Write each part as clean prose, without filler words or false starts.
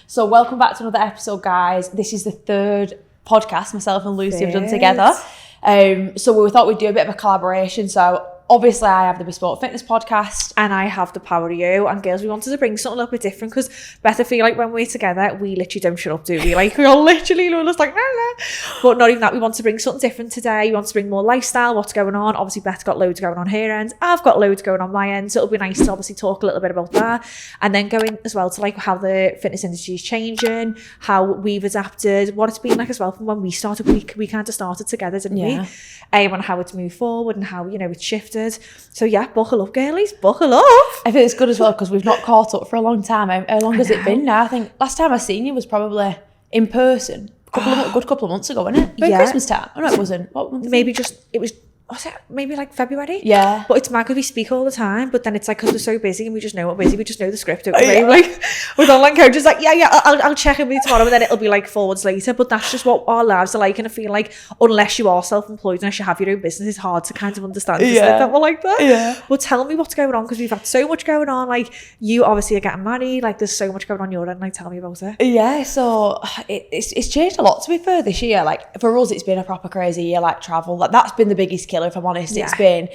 So welcome back to another episode, guys. This is the third podcast myself and Lucy have done together. So we thought we'd do a bit of a collaboration. So obviously I have the Bespoke Fitness podcast. And I have the Power of You. And girls, we wanted to bring something a little bit different because Beth, I feel like when we're together, we literally don't shut up, do we? Like, we're literally just like, nah. But not even that. We want to bring something different today. We want to bring more lifestyle, what's going on. Obviously, Beth's got loads going on her end. I've got loads going on my end. So it'll be nice to obviously talk a little bit about that. And then go in as well to like how the fitness industry is changing, how we've adapted, what it's been like as well from when we started. We kind of started together, didn't we? And how it's moved forward and how, you know, it's shifted. So yeah, buckle up, girlies, buckle up. I think it's good as well because we've not caught up for a long time. How long has it been now? I think last time I seen you was probably in person a good couple of months ago, wasn't it? Christmas time. Oh no, it wasn't. What month? Was it maybe like February? Yeah. But it's mad because we speak all the time, but then it's like because we're so busy and we just know we're busy, we just know the script, don't we? Like with online coaches, like I'll check in with you tomorrow, and then it'll be like forwards later. But that's just what our lives are like, and I feel like unless you are self-employed, unless you have your own business, it's hard to kind of understand that we're like that. Yeah. But tell me what's going on because we've had so much going on. Like you obviously are getting married, like there's so much going on your end. Like tell me about it. Yeah. So it's changed a lot to be fair this year. Like for us, it's been a proper crazy year. Like travel, like that's been the biggest killer. If I'm honest, it's been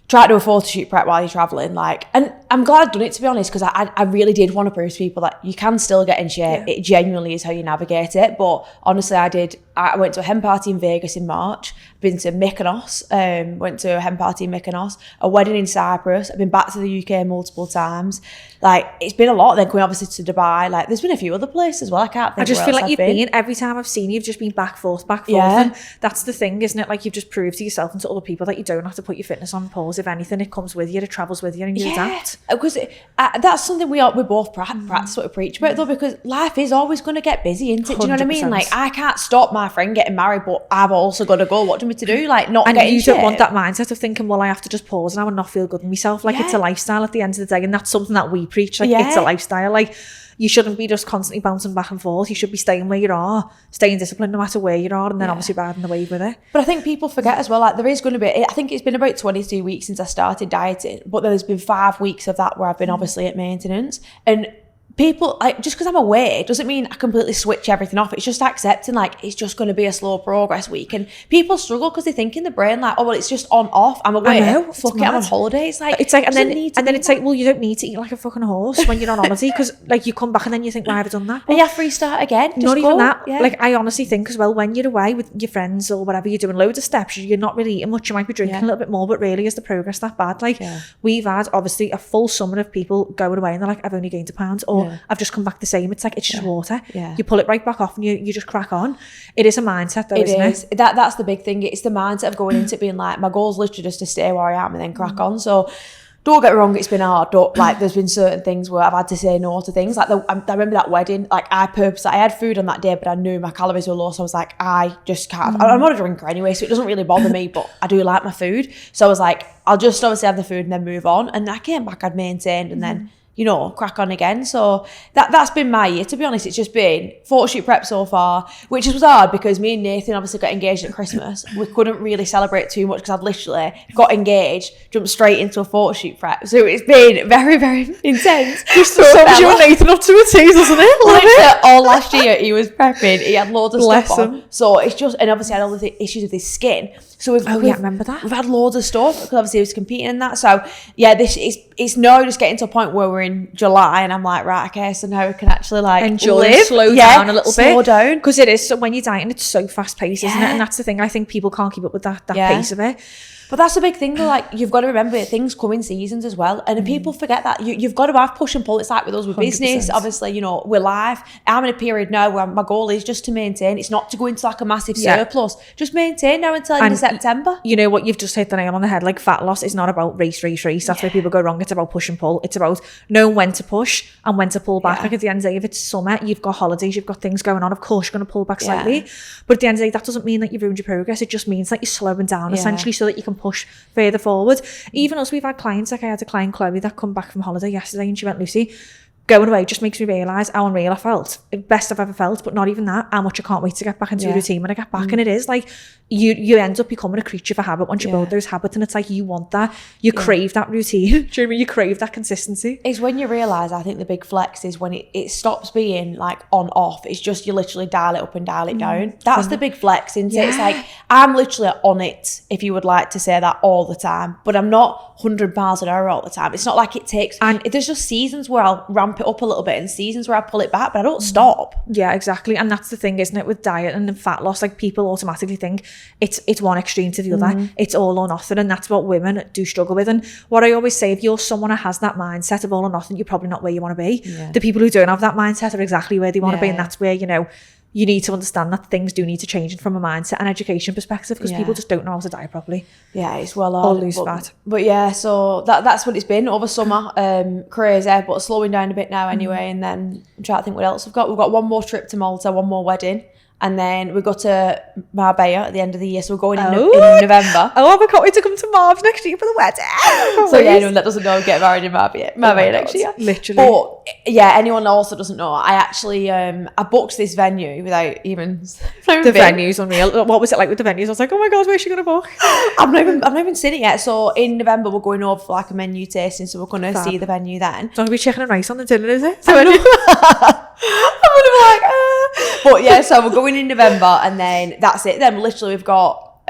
trying to do a photo shoot prep while you're traveling, like, and I'm glad I've done it, to be honest, because I really did want to prove to people that you can still get in shape. It genuinely is how you navigate it. But honestly, I went to a hen party in Vegas in March, been to Mykonos, went to a hen party in Mykonos, a wedding in Cyprus. I've been back to the UK multiple times. Like, it's been a lot. Then coming obviously to Dubai, like there's been a few other places as well. I can't think. I just feel like you've been every time I've seen you've just been back forth. And that's the thing, isn't it? Like you've just proved to yourself and to other people that you don't have to put your fitness on pause. If anything, it comes with you, it travels with you, and you adapt. Because that's something we both practice what we preach about, though, because life is always going to get busy, isn't it? Do you know what I mean? Like I can't stop my friend getting married, but I've also got to go. What do you want me to do? Like not and getting you don't want that mindset of thinking, well, I have to just pause now and not feel good in myself. Like it's a lifestyle at the end of the day, and that's something that we preach. Like it's a lifestyle. Like you shouldn't be just constantly bouncing back and forth. You should be staying where you are, staying disciplined no matter where you are, and then obviously riding the wave with it. But I think people forget as well, like there is going to be, I think it's been about 22 weeks since I started dieting, but there's been 5 weeks of that where I've been obviously at maintenance. And people, like, just because I'm away doesn't mean I completely switch everything off. It's just accepting, like, it's just going to be a slow progress week. And people struggle because they think in the brain, like, oh, well, it's just on off. I'm away. Fuck it, I'm on holiday. It's like, and then it's like, well, you don't need to eat like a fucking horse when you're on holiday because, like, you come back and then you think, why have I done that? But, and you restart again. Just not even that. Yeah. Like, I honestly think as well, when you're away with your friends or whatever, you're doing loads of steps, you're not really eating much. You might be drinking a little bit more, but really, is the progress that bad? Like, we've had obviously a full summer of people going away and they're like, I've only gained £1, or I've just come back the same. It's like it's just water. You pull it right back off and you just crack on. It is a mindset though, isn't it? That's the big thing. It's the mindset of going into it being like, my goal's literally just to stay where I am and then crack on. So don't get me wrong, it's been hard. Like there's been certain things where I've had to say no to things. Like I remember that wedding, like I had food on that day, but I knew my calories were low, so I was like, I just can't. I'm not a drinker anyway, so it doesn't really bother me, but I do like my food. So I was like, I'll just obviously have the food and then move on. And I came back, I'd maintained, and then you know, crack on again. So that's been my year, to be honest. It's just been photo shoot prep so far, which was hard because me and Nathan obviously got engaged at Christmas. We couldn't really celebrate too much because I'd literally got engaged, jumped straight into a photo shoot prep. So it's been very, very intense. Just so you and Nathan up to a tease, doesn't it? Literally all last year he was prepping. He had loads of stuff on. So it's just, and obviously I had all the issues with his skin. So I remember that. We've had loads of stuff because obviously he was competing in that. So yeah, it's now just getting to a point where we're in July and I'm like, right, okay, so now we can actually like enjoy, slow down a little bit. Slow down. Because it is, so when you're dieting, it's so fast paced, isn't it? And that's the thing, I think people can't keep up with that pace of it. But that's the big thing though, like you've got to remember things come in seasons as well. And people forget that. You've got to have push and pull. It's like with us with 100%. Business, obviously, you know, we're live. I'm in a period now where my goal is just to maintain. It's not to go into like a massive surplus. Just maintain now until end of September. You know what, you've just hit the nail on the head. Like fat loss is not about race. That's where people go wrong. It's about push and pull. It's about knowing when to push and when to pull back. Like at the end of the day, if it's summer, you've got holidays, you've got things going on, of course you're going to pull back slightly. But at the end of the day, that doesn't mean that you've ruined your progress. It just means that you're slowing down essentially so that you can push further forward. Even us, we've had clients, like I had a client, Chloe, that come back from holiday yesterday and she went, Lucy, going away just makes me realise how unreal I felt. Best I've ever felt, but not even that. How much I can't wait to get back into a routine when I get back. And it is like, you end up becoming a creature for habit once you build those habits, and it's like you want that. You crave that routine. Do you know what I mean? You crave that consistency. It's when you realise, I think the big flex is when it stops being like on off. It's just you literally dial it up and dial it down. That's the big flex, isn't it? It's like, I'm literally on it, if you would like to say that, all the time, but I'm not 100 miles an hour all the time. It's not like it takes, and there's just seasons where I'll ramp it up a little bit and seasons where I pull it back, but I don't stop. Yeah, exactly. And that's the thing, isn't it, with diet and fat loss? Like, people automatically think it's one extreme to the other. It's all or nothing, and that's what women do struggle with. And what I always say, if you're someone who has that mindset of all or nothing, you're probably not where you want to be. The people who don't have that mindset are exactly where they want to be, and that's where, you know, you need to understand that things do need to change from a mindset and education perspective, because people just don't know how to diet properly. Yeah, it's well hard. Or lose fat. But yeah, so that's what it's been over summer. Crazy, but slowing down a bit now anyway. And then I'm trying to think what else we've got. We've got one more trip to Malta, one more wedding. And then we go to Marbella at the end of the year. So we're going in November. Oh, I can't wait to come to Marbella next year for the wedding. So yeah, anyone that doesn't know, get married in Marbella next year. Literally. But yeah, anyone also doesn't know, I actually, I booked this venue without even... The venue's unreal. What was it like with the venues? I was like, oh my God, where's she going to book? I've not even seen it yet. So in November, we're going over for like a menu tasting. So we're going to see the venue then. It's not going to be chicken and rice on the dinner, is it? So But yeah, so we're going in November, and then that's it. Then literally we've got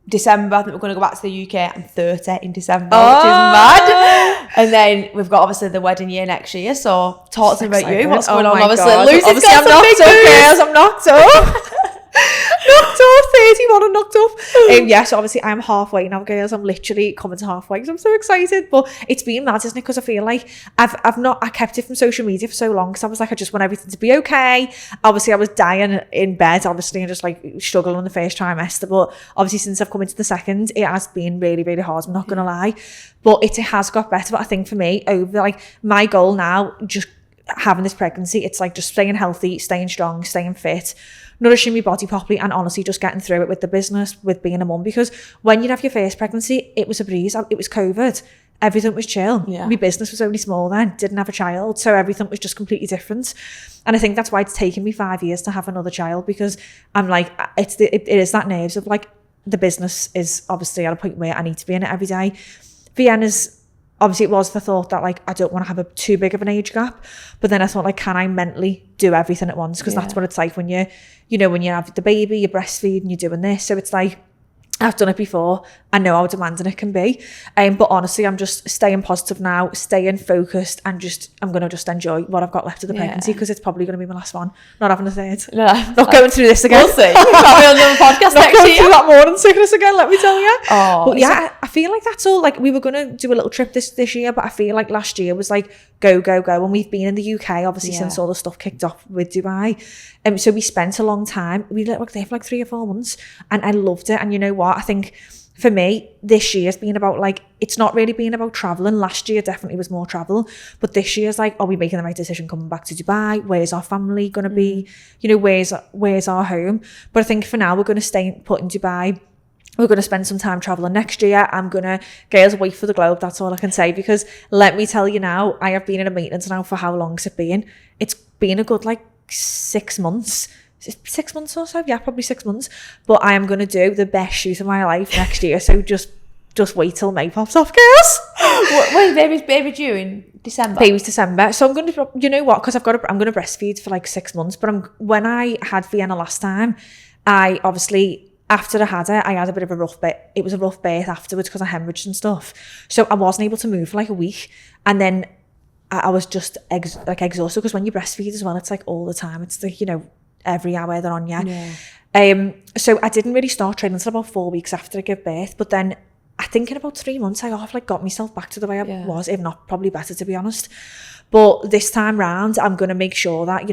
December. I think we're going to go back to the UK. I'm 30 in December, which is mad. And then we've got obviously the wedding year next year. So talk to me about you. What's going on? Obviously, Lucy's got some big news. I'm knocked up. Knocked off, 31 and knocked off. Yeah, so obviously I'm halfway now, girls. I'm literally coming to halfway because I'm so excited. But it's been mad, isn't it? Because I feel like I kept it from social media for so long, because I was like, I just want everything to be okay. Obviously I was dying in bed, obviously, and just like struggling in the first trimester. But obviously since I've come into the second, it has been really, really hard, I'm not gonna lie. But it has got better. But I think for me, over like my goal now, just having this pregnancy, it's like just staying healthy, staying strong, staying fit, nourishing my body properly, and honestly just getting through it with the business, with being a mum. Because when you have your first pregnancy, it was a breeze. It was COVID. Everything was chill. My business was only small then, didn't have a child, so everything was just completely different. And I think that's why it's taken me 5 years to have another child, because I'm like, it is that nerves of like, the business is obviously at a point where I need to be in it every day. Vienna's, obviously it was the thought that like, I don't want to have too big of an age gap, but then I thought like, can I mentally do everything at once? Because that's what it's like when when you have the baby, you're breastfeeding, you're doing this. So it's like, I've done it before. I know how demanding it can be. But honestly, I'm just staying positive now, staying focused, and I'm going to just enjoy what I've got left of the pregnancy, because it's probably going to be my last one. Not having a third. No. Not going through this again. We'll see. Probably on the podcast Not next going year. through that morning sickness again, let me tell you. Oh, but yeah, I feel like that's all. Like, we were going to do a little trip this year, but I feel like last year was like, go. And we've been in the UK, obviously, since all the stuff kicked off with Dubai. So we spent a long time. We were there for like 3 or 4 months, and I loved it. And you know what? I think for me, this year's been about like, it's not really been about traveling. Last year definitely was more travel, but this year's like, are we making the right decision coming back to Dubai? Where's our family going to be? Where's our home? But I think for now, we're going to stay put in Dubai. We're going to spend some time traveling next year. I'm going to, girls, wait for the globe. That's all I can say, because let me tell you now, I have been in a maintenance now for how long has it been? It's been a good like 6 months. 6 months or so, yeah, probably 6 months. But I am going to do the best shoot of my life next year. So just wait till May pops off, girls. Wait, baby's due in December. Baby's December. So I'm going to, you know what? Because I'm going to breastfeed for like 6 months. But when I had Vienna last time, I obviously, after I had it, I had a bit of a rough bit. It was a rough birth afterwards because I hemorrhaged and stuff. So I wasn't able to move for like a week, and then I was just exhausted, because when you breastfeed as well, it's like all the time. It's like, every hour they're on you. So I didn't really start training until about 4 weeks after I gave birth, but then I think in about 3 months I got myself back to the way I was, if not probably better, to be honest. But this time round, I'm going to make sure that,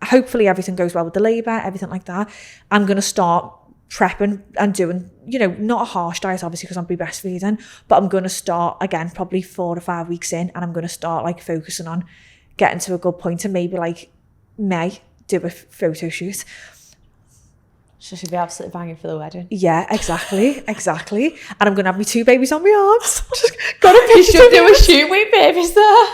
hopefully everything goes well with the labour, everything like that. I'm going to start prepping and doing, not a harsh diet, obviously, because I'm be breastfeeding, but I'm going to start again probably 4 to 5 weeks in, and I'm going to start like focusing on getting to a good point, and maybe like May do a photo shoot. So she'll be absolutely banging for the wedding. Yeah, exactly. And I'm going to have my 2 babies on my arms. Got a You should do a shoot with babies there.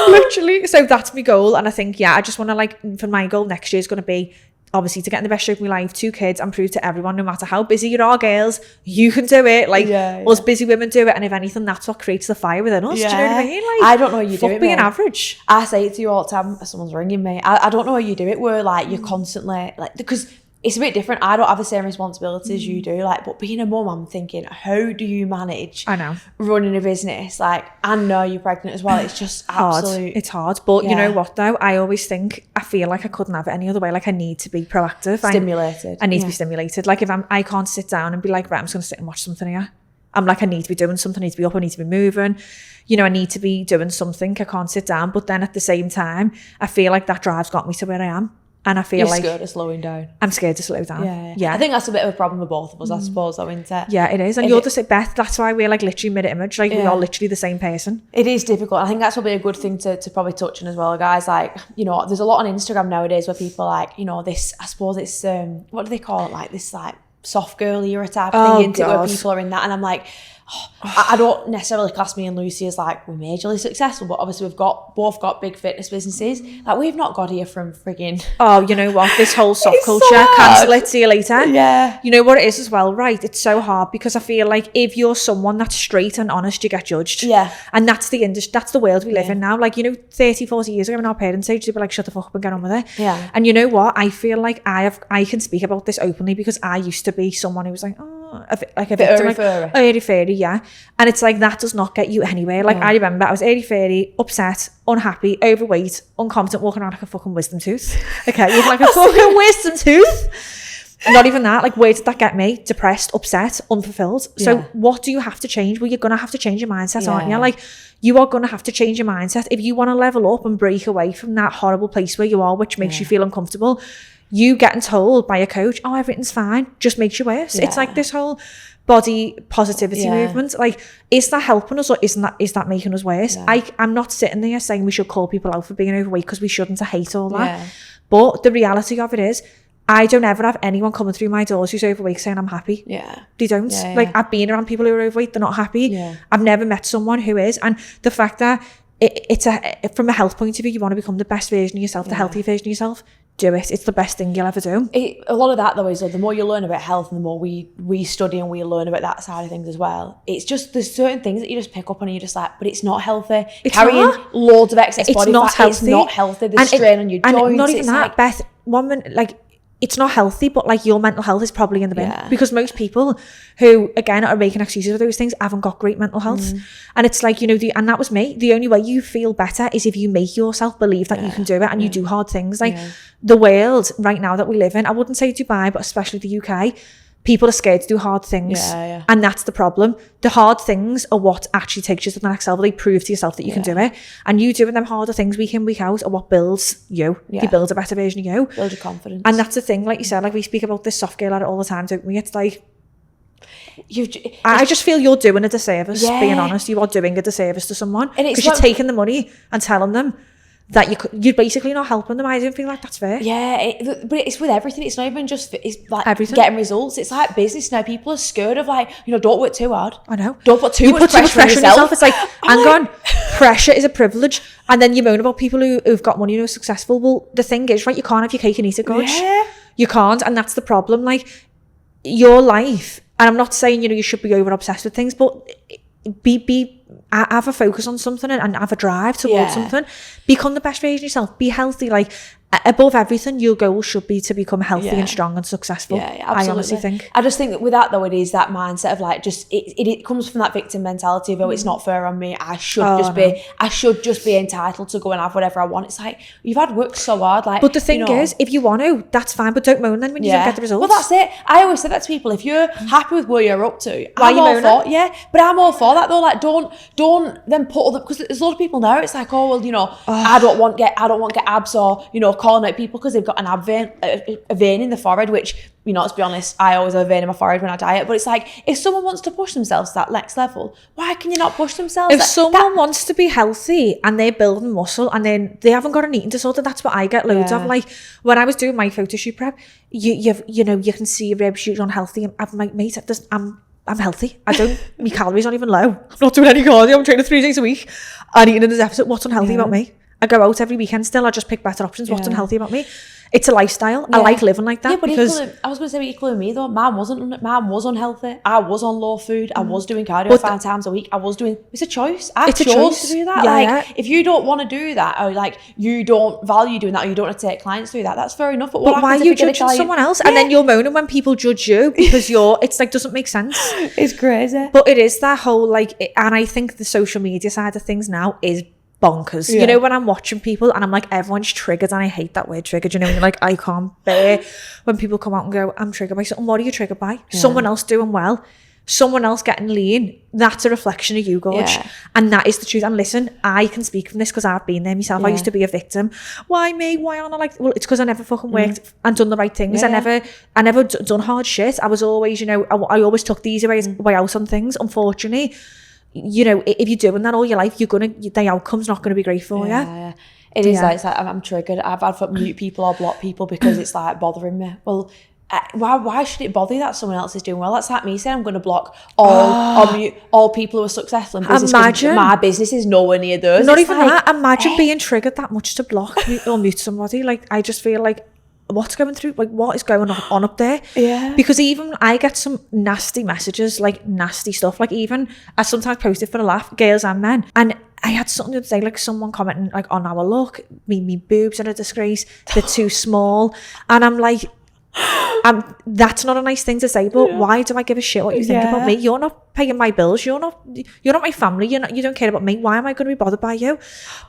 Literally. So that's my goal. And I think, yeah, I just want to, like, for my goal next year is going to be, obviously, to get in the best shape of my life, 2 kids, and prove to everyone, no matter how busy you are, girls, you can do it. Like, us busy women do it. And if anything, that's what creates the fire within us. Do you know what I mean? Like, I don't know how you do it, being average. I say it to you all the time. Someone's ringing me. I don't know how you do it, where, like, you're constantly, like, because it's a bit different. I don't have the same responsibilities as you do. Like, but being a mum, I'm thinking, how do you manage? I know. Running a business, like, and know you're pregnant as well. It's just hard. Absolute. It's hard. But you know what though? I always think, I feel like I couldn't have it any other way. Like, I need to be proactive. Stimulated. I need to be stimulated. Like, if I can't sit down and be like, right, I'm just going to sit and watch something here. I'm like, I need to be doing something. I need to be up. I need to be moving. You know, I need to be doing something. I can't sit down. But then at the same time, I feel like that drive's got me to where I am. And I feel You're like... scared of slowing down. I'm scared to slow down. Yeah. I think that's a bit of a problem with both of us, I suppose, though, isn't it? Yeah, it is. And you're just, Beth, that's why we're like literally mirror image. Like, we are literally the same person. It is difficult. I think that's probably a good thing to probably touch on as well, guys. Like, you know, there's a lot on Instagram nowadays where people like, you know, this, I suppose it's, what do they call it? Like this, like, soft girl era type thing, into where people are in that. And I'm like... I don't necessarily class me and Lucy as like we're majorly successful, but obviously we've both got big fitness businesses. Like, we've not got here from frigging... Oh, you know what? This whole soft culture, cancel it, see you later. Yeah. You know what it is as well, right? It's so hard because I feel like if you're someone that's straight and honest, you get judged. Yeah. And that's the industry, that's the world we live in now. Like, you know, 30, 40 years ago in our parents' age, they'd be like, shut the fuck up and get on with it. Yeah. And you know what? I feel like I can speak about this openly because I used to be someone who was like, a bit airy-fairy, yeah. And it's like, that does not get you anywhere. Like, I remember I was airy-fairy, upset, unhappy, overweight, incompetent, walking around like a fucking wisdom tooth. Okay, with like a fucking wisdom tooth. Not even that. Like, where did that get me? Depressed, upset, unfulfilled. So what do you have to change? Well, you're going to have to change your mindset, aren't you? Like, you are going to have to change your mindset. If you want to level up and break away from that horrible place where you are, which makes you feel uncomfortable, you getting told by a coach, oh, everything's fine, just makes you worse. It's like this whole body positivity movement. Like, is that helping us or is that making us worse? I'm not sitting there saying we should call people out for being overweight, because we shouldn't. I hate all that. But the reality of it is, I don't ever have anyone coming through my doors who's overweight saying I'm happy. They don't. Like, I've been around people who are overweight, they're not happy. I've never met someone who is. And the fact that it's from a health point of view, you want to become the best version of yourself, the healthy version of yourself, do it. It's the best thing you'll ever do. A lot of that, though, is the more you learn about health and the more we study and we learn about that side of things as well, it's just, there's certain things that you just pick up on and you're just like, but it's not healthy. It's carrying not. Loads of excess body fat, healthy. it's not healthy. There's strain on your joints. And not even that, like, Beth, one minute, like, it's not healthy, but like, your mental health is probably in the bin, because most people who, again, are making excuses for those things haven't got great mental health. And it's like, you know, and that was me. The only way you feel better is if you make yourself believe that you can do it and you do hard things. Like, the world right now that we live in, I wouldn't say Dubai, but especially the UK, people are scared to do hard things. And that's the problem. The hard things are what actually takes you to the next level. They prove to yourself that you can do it. And you doing them harder things week in, week out are what builds you. They build a better version of you. Build your confidence. And that's the thing, like you said, like we speak about this soft girl at it all the time, don't we? It's like, I just feel you're doing a disservice, being honest. You are doing a disservice to someone. Because you're taking the money and telling them that you're basically not helping them. I don't feel like that's fair. But it's with everything. It's not even just, it's like everything. Getting results. It's like business now. People are scared of, like, you know, don't work too hard. I know. Don't put too much pressure on yourself. It's like, hang on, pressure is a privilege. And then you moan about people who've got money, who are successful. Well, the thing is, right, you can't have your cake and eat it, Godge. You can't, and that's the problem. Like, your life, and I'm not saying, you know, you should be over obsessed with things, but have a focus on something and have a drive towards something. Become the best version of yourself. Be healthy. Like, above everything, your goal should be to become healthy and strong and successful. I honestly think. I just think that with that, though, it is that mindset of like, just it comes from that victim mentality of, oh, it's not fair on me. I should just be entitled to go and have whatever I want. It's like, you've had worked so hard. Like, but the thing is, if you want to, that's fine. But don't moan then when you don't get the results. Well, that's it. I always say that to people. If you're happy with where you're up to, I'm all for but I'm all for that though. Like, don't then put other, because there's a lot of people now. It's like, oh well, you know, I don't want to get abs, or, you know, calling out people because they've got a vein in the forehead, which, you know, let's be honest, I always have a vein in my forehead when I diet. But it's like, if someone wants to push themselves to that next level, why can you not push themselves? If someone wants to be healthy and they're building muscle and then they haven't got an eating disorder, that's what I get loads of. Like, when I was doing my photo shoot prep, you know, you can see your ribs, you're unhealthy. And I'm like, mate, I'm healthy. My calories aren't even low. I'm not doing any cardio. I'm training 3 days a week and eating in the deficit. What's unhealthy about me? I go out every weekend still. I just pick better options. What's unhealthy about me? It's a lifestyle. I like living like that. Yeah, but because I was going to say equally with me though. Mine was unhealthy. I was on low food. I was doing cardio 5 times a week. It's a choice. I chose to do that. If you don't want to do that, or like you don't value doing that, or you don't want to take clients through that, that's fair enough. But why are you judging someone else? And then you're moaning when people judge you because it's like, doesn't make sense. It's crazy. But it is that whole like, and I think the social media side of things now is bonkers. You know, when I'm watching people and I'm like, everyone's triggered, and I hate that word triggered, you know, and you're like, I can't bear when people come out and go, I'm triggered by something. What are you triggered by? Someone else doing well, someone else getting lean. That's a reflection of you, Gorge. And that is the truth. And listen, I can speak from this because I've been there myself. I used to be a victim. Why me? Why aren't I like, well, it's because I never fucking worked and done the right things. I never done hard shit. I was always, you know, I always took the easy way out on things. Unfortunately, you know, if you're doing that all your life, the outcome's not going to be great for you. It is like, it's like I'm triggered. I've had to mute people or block people because it's like bothering me. Well, why should it bother you that someone else is doing well? That's like me saying I'm going to block or mute all people who are successful in business. Imagine my business is nowhere near theirs. Not even like, that. Imagine being triggered that much to block or mute somebody. Like, I just feel like, what's going through, like, what is going on up there? Because even I get some nasty messages, like nasty stuff, like even I sometimes post it for a laugh, girls and men, and I had something the other day, like someone commenting like on our look, me boobs are a disgrace, they're too small, and I'm like, that's not a nice thing to say, but why do I give a shit what you think about me? You're not paying my bills, you're not my family, you don't care about me. Why am I going to be bothered by you?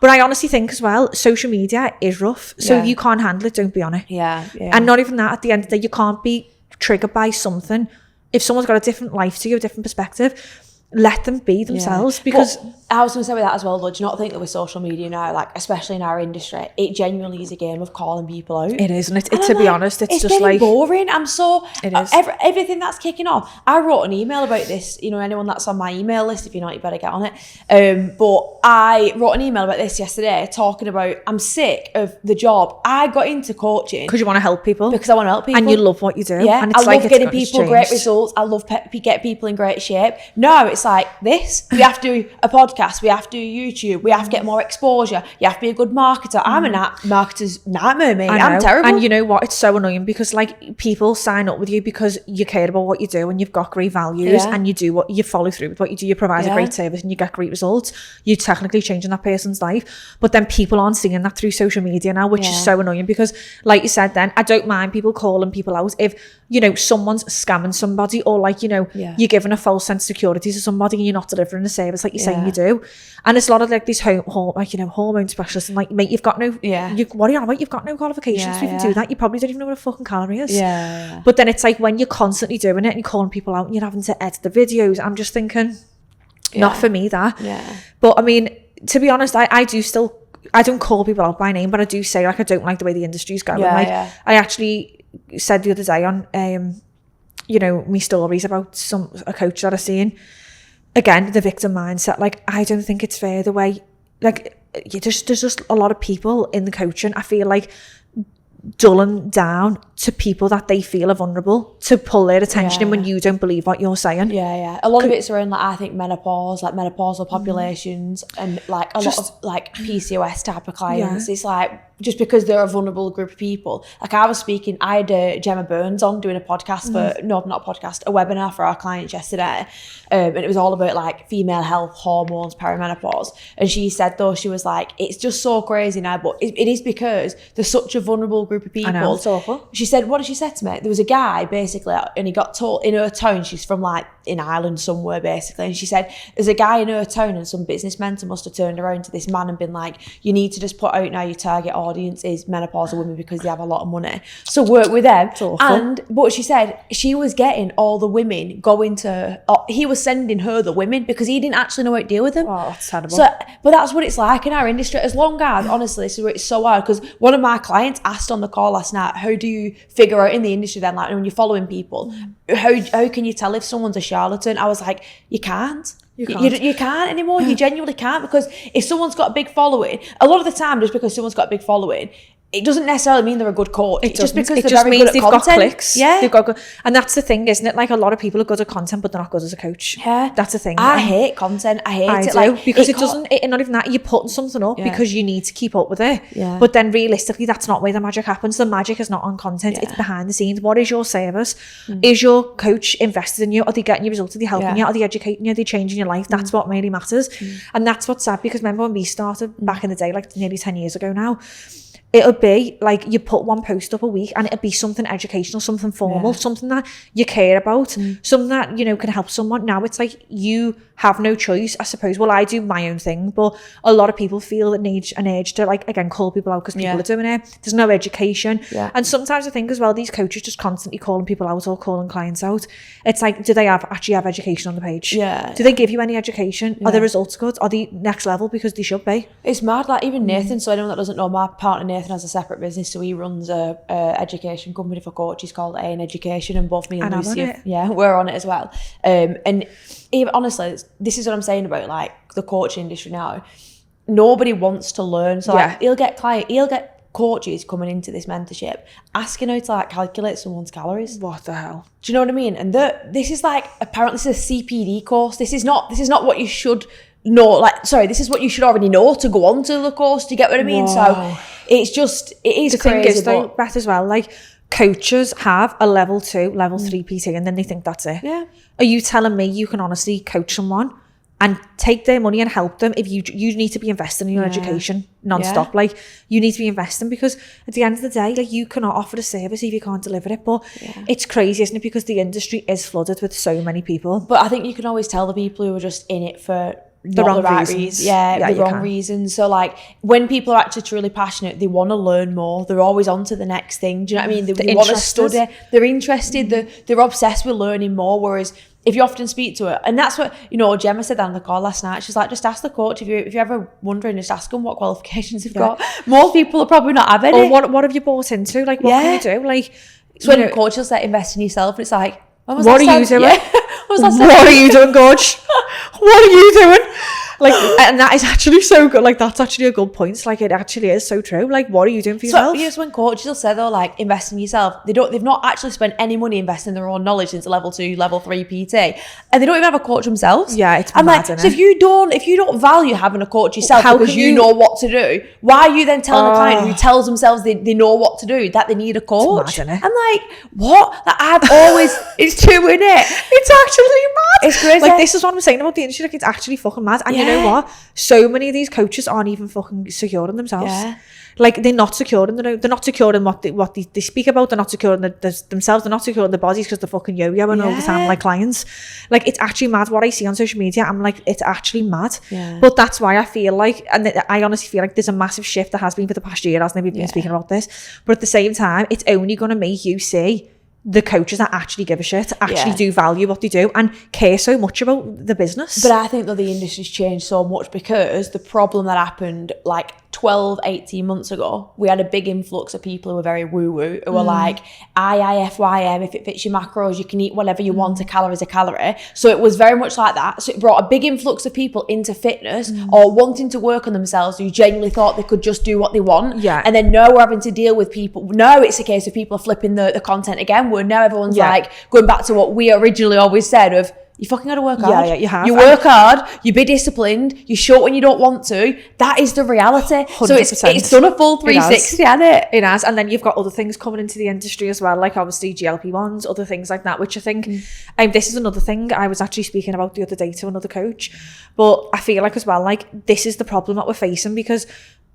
But I honestly think as well, social media is rough, so if you can't handle it, don't be on it. And not even that, at the end of the day, you can't be triggered by something. If someone's got a different life to you, a different perspective, let them be themselves. Because but I was going to say with that as well, though, do you not think that with social media now, like especially in our industry, it genuinely is a game of calling people out? It is, and to be like, honest, it's just like boring. It is. Everything that's kicking off. I wrote an email about this. You know, anyone that's on my email list, if you're not, you better get on it. But I wrote an email about this yesterday, talking about I'm sick of the job. I got into coaching because you want to help people. Because I want to help people, and you love what you do. Yeah, and it's I love getting people great results. I love get people in great shape. No, it's like this. We have to do a podcast. We have to do YouTube. We have to get more exposure. You have to be a good marketer. I'm a marketer's nightmare, mate. I'm terrible. And you know what? It's so annoying because like people sign up with you because you care about what you do and you've got great values and you do what you follow through with what you do. You provide a great service and you get great results. You're technically changing that person's life. But then people aren't seeing that through social media now, which is so annoying because like you said then, I don't mind people calling people out if, you know, someone's scamming somebody or like, you know, you're giving a false sense of security to somebody and you're not delivering a service like you're saying you do. And it's a lot of like these hormone specialists and like, mate, you've got no what are you on about? You've got no qualifications to even do that. You probably don't even know what a fucking calorie is. But then it's like when you're constantly doing it and you're calling people out and you're having to edit the videos, I'm just thinking not for me that. But I mean, to be honest, I don't call people out by name, but I do say like I don't like the way the industry's going. I actually said the other day on you know, me stories about a coach that I seen. Again, the victim mindset. Like, I don't think it's fair the way, like, there's just a lot of people in the coaching, I feel like, dulling down to people that they feel are vulnerable to pull their attention in when you don't believe what you're saying. A lot of it's around like I think menopause, like menopausal populations and like a lot of like PCOS type of clients. It's like just because they're a vulnerable group of people. Like I had Gemma Burns on doing a podcast a webinar for our clients yesterday, and it was all about like female health, hormones, perimenopause. And she said though, she was like, it's just so crazy now, but it is because there's such a vulnerable group of people. I know, it's awful. She said, what did she say to me? There was a guy basically, and he got told in her town, she's from like in Ireland somewhere basically, and she said there's a guy in her town and some business mentor must have turned around to this man and been like, you need to just put out now your target audience audience is menopausal women because they have a lot of money. So work with them. But she said she was getting all the women going to, he was sending her the women because he didn't actually know how to deal with them. Oh, that's terrible. So, but that's what it's like in our industry. As long as, honestly, this is where it's so hard, because one of my clients asked on the call last night, how do you figure out in the industry then, like when you're following people, how can you tell if someone's a charlatan? I was like, you can't. You can't anymore. You genuinely can't, because if someone's got a big following, a lot of the time, just because someone's got a big following, it doesn't necessarily mean they're a good coach. It's just because they're very good at content. Got clicks. Yeah. And that's the thing, isn't it? Like, a lot of people are good at content, but they're not good as a coach. Yeah. That's the thing. I hate content. I hate it. Like, because not even that, you're putting something up because you need to keep up with it. Yeah. But then realistically, that's not where the magic happens. The magic is not on content. It's behind the scenes. What is your service? Is your coach invested in you? Are they getting you results? Are they helping you? Are they educating you? Are they changing your life? That's what really matters. And that's what's sad, because remember when we started back in the day, like nearly 10 years ago now, it'll be like you put one post up a week and it'll be something educational, something formal, something that you care about, something that, you know, can help someone. Now it's like you have no choice, I suppose. Well, I do my own thing, but a lot of people feel an urge to, like, again, call people out because people are doing it. There's no education. And sometimes I think as well, these coaches just constantly calling people out or calling clients out. It's like, do they actually have education on the page? Yeah. Do they give you any education? Are the results good? Are they next level? Because they should be. It's mad. Like, even Nathan, so anyone that doesn't know, my partner Nathan has a separate business, so he runs a education company for coaches called A in Education, and both me and Lucy, we're on it as well. And even, honestly, this is what I'm saying about, like, the coaching industry now. Nobody wants to learn, so like, he'll get coaches coming into this mentorship asking how to, like, calculate someone's calories. What the hell? Do you know what I mean? And this is like, apparently this is a CPD course. This is not what you should know. Like, sorry, this is what you should already know to go on to the course. Do you get what I mean? Whoa. So it is the crazy. Thing is, though, Beth, as well, like, coaches have a level 2, level 3 PT, and then they think that's it. Yeah. Are you telling me you can honestly coach someone and take their money and help them if you need to be investing in your education non-stop? Yeah. Like, you need to be investing, because at the end of the day, like, you cannot offer a service if you can't deliver it. But it's crazy, isn't it? Because the industry is flooded with so many people. But I think you can always tell the people who are just in it for the wrong reasons. The wrong reasons. So, like, when people are actually truly passionate, they want to learn more. They're always on to the next thing. Do you know what I mean? They want to study. They're interested. They're obsessed with learning more. Whereas if you often speak to her, and that's what, you know, Gemma said that on the call last night. She's like, just ask the coach if you're ever wondering, just ask them what qualifications they've got. Most people will probably not have any. Or what have you bought into? Like, what can you do? Like, so when a coach will say invest in yourself, and it's like, what are you doing? What are you doing, coach? What are you doing? Like, and that is actually so good. Like, that's actually a good point. Like, it actually is so true. Like, what are you doing for yourself? So, when coaches will say, though, like, invest in yourself, they've not actually spent any money investing in their own knowledge into level 2, level 3 PT, and they don't even have a coach themselves. Yeah, it's mad, like, so if you don't value having a coach yourself because you know what to do, why are you then telling a client who tells themselves they know what to do that they need a coach? It's mad, isn't it? I'm like, what? Like, I've always, it's true, isn't it? It's actually mad. It's crazy. Like, this is what I'm saying about the industry. Like, it's actually fucking mad. And you know what? So many of these coaches aren't even fucking secure in themselves. Yeah. Like, they're not secure in they're not secure in what they speak about. They're not secure in themselves. They're not secure in their bodies because they're fucking yo-yoing all the time, like clients. Like, it's actually mad what I see on social media. I'm like, it's actually mad. Yeah. But that's why I feel like, and I honestly feel like there's a massive shift that has been for the past year, hasn't it? We've been speaking about this. But at the same time, it's only going to make you see the coaches that actually give a shit, actually do value what they do and care so much about the business. But I think that the industry's changed so much, because the problem that happened like 12, 18 months ago, we had a big influx of people who were very woo-woo, who were like, IIFYM, if it fits your macros, you can eat whatever you want, a calorie is a calorie. So it was very much like that. So it brought a big influx of people into fitness or wanting to work on themselves who genuinely thought they could just do what they want. Yeah. And then now we're having to deal with people. Now it's a case of people are flipping the content again, where now everyone's like going back to what we originally always said of, you fucking got to work hard. Yeah, you have. You work hard, you be disciplined, you show when you don't want to. That is the reality. 100%. So it's done a full 360, hasn't it? It has. And then you've got other things coming into the industry as well, like obviously GLP-1s, other things like that, which I think, this is another thing I was actually speaking about the other day to another coach. But I feel like as well, like, this is the problem that we're facing, because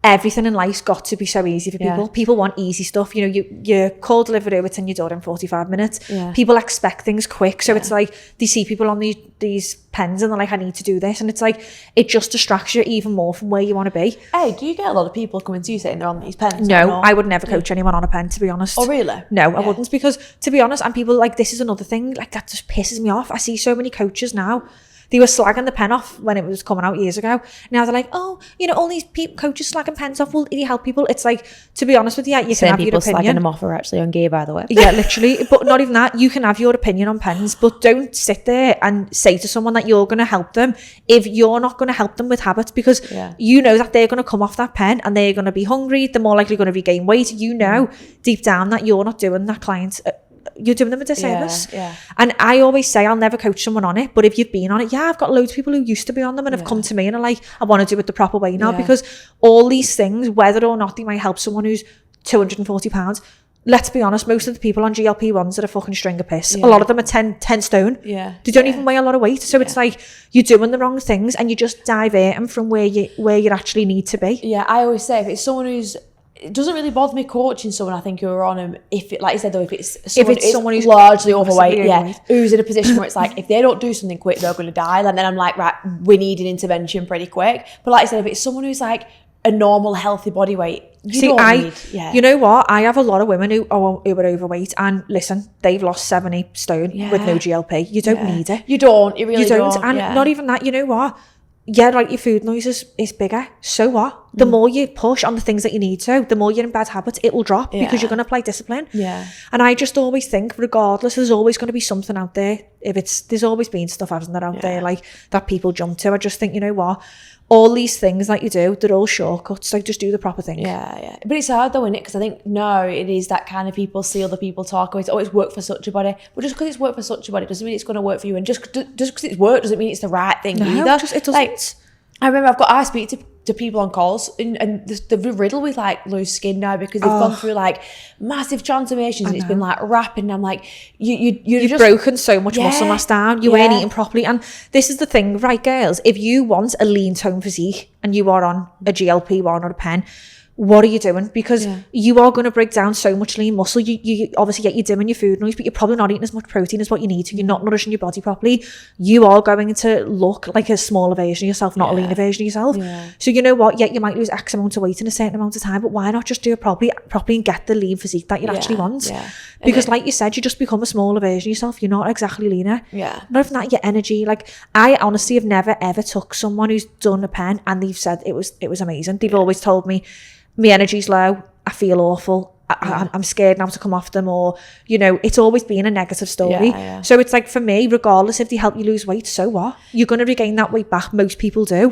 everything in life's got to be so easy for people. People want easy stuff. You know, you call Deliveroo, it's in your door in 45 minutes. People expect things quick. So it's like, they see people on these pens and they're like, I need to do this. And it's like, it just distracts you even more from where you want to be. Hey, do you get a lot of people coming to you saying they're on these pens? No, I would never coach anyone on a pen, to be honest. Oh, really? No, I wouldn't, because to be honest, and people like, this is another thing, like that just pisses me off. I see so many coaches now. They were slagging the pen off when it was coming out years ago. Now they're like, oh, you know, all these coaches slagging pens off. Will you help people? It's like, to be honest with you, you can have your opinion. Same people slagging them off are actually on gay, by the way. Yeah, literally. But not even that. You can have your opinion on pens, but don't sit there and say to someone that you're going to help them if you're not going to help them with habits, because you know that they're going to come off that pen and they're going to be hungry. They're more likely going to regain weight. You know deep down that you're not doing that client. You're doing them a disservice. And I always say I'll never coach someone on it, but if you've been on it, I've got loads of people who used to be on them and have come to me and are like, I want to do it the proper way now, because all these things, whether or not they might help someone who's 240 pounds, let's be honest, most of the people on GLP-1s are a fucking string of piss. A lot of them are 10 stone. They don't even weigh a lot of weight. So it's like, you're doing the wrong things and you just divert them from where you actually need to be. I always say, if it's someone it doesn't really bother me coaching someone, I think, who are on them. If it, like you said though, if it's someone who's largely overweight, who's in a position where it's like, if they don't do something quick, they're going to die. And then I'm like, right, we need an intervention pretty quick. But like I said, if it's someone who's like a normal, healthy body weight, you know what? I have a lot of women who are overweight, and listen, they've lost 70 stone with no GLP. You don't need it. You don't. You really don't. And not even that. You know what? Yeah, like your food noise is bigger. So what? The more you push on the things that you need to, the more you're in bad habits, it will drop because you're going to apply discipline. And I just always think, regardless, there's always going to be something out there. There's always been stuff, hasn't there, out there, like that people jump to. I just think, you know what? All these things that you do, they're all shortcuts. Like, just do the proper thing. But it's hard though, isn't it? Because I think, it is that kind of people see other people talk about, it's worked for such a body. But just because it's worked for such a body doesn't mean it's going to work for you. And just because it's worked doesn't mean it's the right thing either. It doesn't. Like, I remember I speak to people on calls and the riddle with like loose skin now, because they've gone through like massive transformations and it's been like rapid, and I'm like, you've just broken so much muscle mass down, you ain't eating properly. And this is the thing, right, girls, if you want a lean tone physique and you are on a GLP-1 or a pen, what are you doing? Because you are going to break down so much lean muscle. You obviously get your dim and your food noise, but you're probably not eating as much protein as what you need to. You're not nourishing your body properly. You are going to look like a smaller version of yourself, not a leaner version of yourself. So you know what? You might lose X amount of weight in a certain amount of time, but why not just do it properly and get the lean physique that you actually want? Because like you said, you just become a smaller version of yourself. You're not exactly leaner. Not even that, your energy. Like, I honestly have never ever took someone who's done a pen and they've said it was amazing. They've always told me, my energy's low, I feel awful, I'm scared now to come off them, or, it's always been a negative story. So it's like, for me, regardless if they help you lose weight, so what? You're going to regain that weight back, most people do.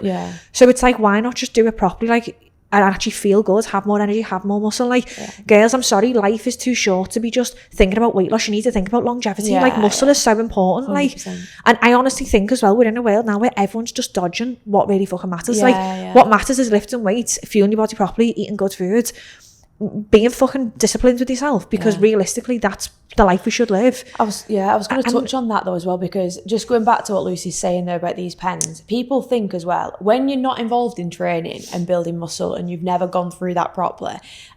So it's like, why not just do it properly, like, and actually feel good, have more energy, have more muscle. Like, girls, I'm sorry, life is too short to be just thinking about weight loss. You need to think about longevity. Muscle is so important. 100%. Like, and I honestly think as well, we're in a world now where everyone's just dodging what really fucking matters. What matters is lifting weights, fueling your body properly, eating good food, being fucking disciplined with yourself, because realistically that's the life we should live. I was going to touch on that though as well, because just going back to what Lucy's saying there about these pens, people think as well, when you're not involved in training and building muscle and you've never gone through that properly,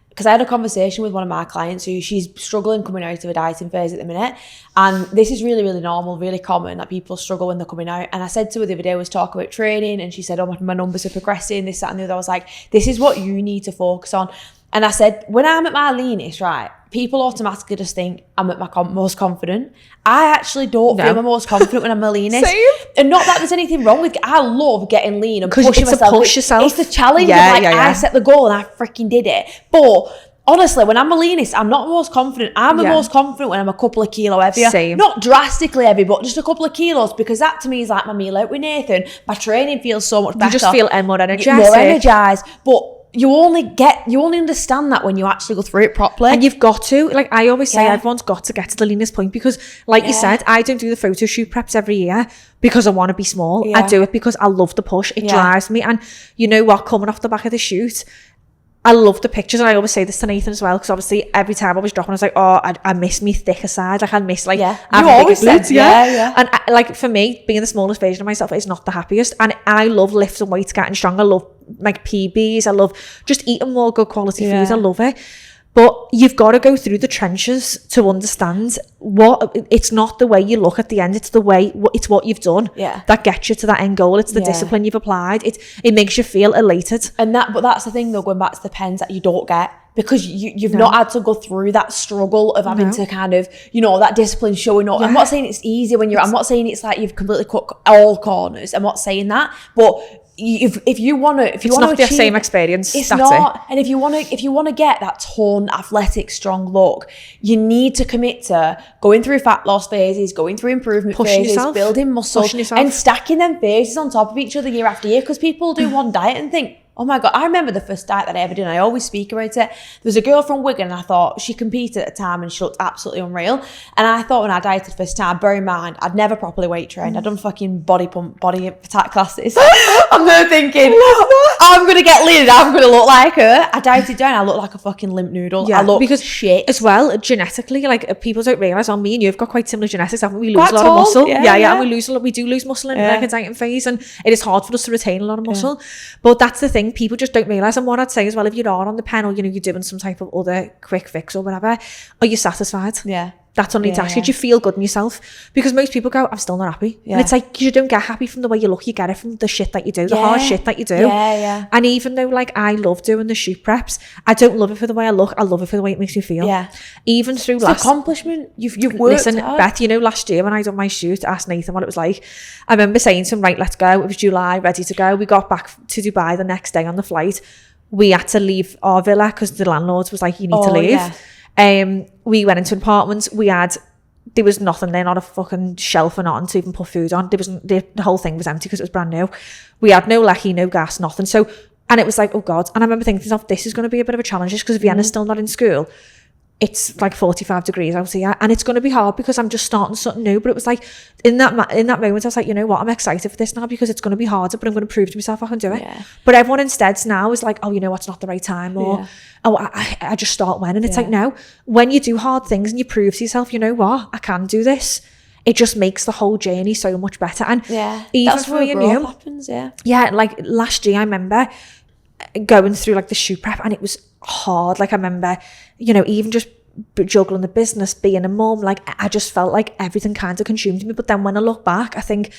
because I had a conversation with one of my clients who she's struggling coming out of a dieting phase at the minute, and this is really, really normal, really common that people struggle when they're coming out. And I said to her the other day, was talk about training, and she said, oh, my numbers are progressing, this, that and the other. I was like, this is what you need to focus on. And I said, when I'm at my leanest, right, people automatically just think I'm at my most confident. I actually don't feel my most confident when I'm my leanest. Same. And not that there's anything wrong with it. I love getting lean and pushing it's myself. Push yourself. It's the challenge of I set the goal and I freaking did it. But honestly, when I'm my leanest, I'm not most confident. I'm the most confident when I'm a couple of kilo heavier. Same. Not drastically heavy, but just a couple of kilos, because that to me is like my meal out with Nathan. My training feels so much better. You just feel more energized. More energized. But you only understand that when you actually go through it properly. And you've got to, like I always say, everyone's got to get to the leanest point, because like you said, I don't do the photo shoot preps every year because I want to be small. I do it because I love the push. It drives me. And you know what, coming off the back of the shoot, I love the pictures, and I always say this to Nathan as well, because obviously every time I was dropping, I was like, oh, I miss me thicker side. Like, I miss, like, you always said, And like, for me, being the smallest version of myself is not the happiest. And I love lifting weights, getting strong. I love like PBs. I love just eating more good quality foods. I love it. But you've got to go through the trenches to understand it's not the way you look at the end. It's it's what you've done that gets you to that end goal. It's the discipline you've applied. It makes you feel elated. But that's the thing though, going back to the pens that you don't get, because you've not had to go through that struggle of having to kind of, that discipline showing up. I'm not saying it's easy I'm not saying it's like you've completely cut all corners. I'm not saying that, but if you want to, it's not the same experience. It's not. And if you want to get that toned, athletic, strong look, you need to commit to going through fat loss phases, going through improvement phases, building muscle, and stacking them phases on top of each other year after year. Because people do one diet and think, oh my God, I remember the first diet that I ever did, and I always speak about it. There was a girl from Wigan, and I thought she competed at the time and she looked absolutely unreal. And I thought when I dieted first time, bear in mind, I'd never properly weight trained. I'd done fucking body pump, body attack classes. I'm there thinking, I'm going to get lean, I'm going to look like her. I dieted down, I looked like a fucking limp noodle. I look because shit. As well, genetically, like people don't realise, me and you have got quite similar genetics, haven't we? We lose a lot of muscle. Yeah, and we do lose muscle in like a dieting phase, and it is hard for us to retain a lot of muscle. But that's the thing, people just don't realise. And what I'd say as well, if you are on the pen or you're doing some type of other quick fix or whatever, are you satisfied? That's only to ask you. Do you feel good in yourself? Because most people go, I'm still not happy. And it's like, you don't get happy from the way you look, you get it from the shit that you do, the hard shit that you do. And even though like I love doing the shoot preps, I don't love it for the way I look, I love it for the way it makes me feel. Even through it's accomplishment. You've worked hard. Beth, last year when I done my shoot, I asked Nathan what it was like. I remember saying to him, right, let's go. It was July, ready to go. We got back to Dubai the next day on the flight. We had to leave our villa because the landlord was like, you need to leave. We went into apartments. There was nothing there, not a fucking shelf or nothing to even put food on. The whole thing was empty because it was brand new. We had no lecky, no gas, nothing. So, and it was like, oh God. And I remember thinking to myself, this is going to be a bit of a challenge just because Vienna's still not in school. It's like 45 degrees out here, and it's going to be hard because I'm just starting something new. But it was like in that moment, I was like, you know what, I'm excited for this now because it's going to be harder, but I'm going to prove to myself I can do it. But everyone instead now is like, oh, it's not the right time, or I just start when, and it's like, no, when you do hard things and you prove to yourself, you know what, I can do this. It just makes the whole journey so much better. And even that's for me and you, happens. Like last year, I remember going through like the shoot prep, and it was hard. Like I remember, even just juggling the business, being a mum, like I just felt like everything kind of consumed me. But then when I look back, I think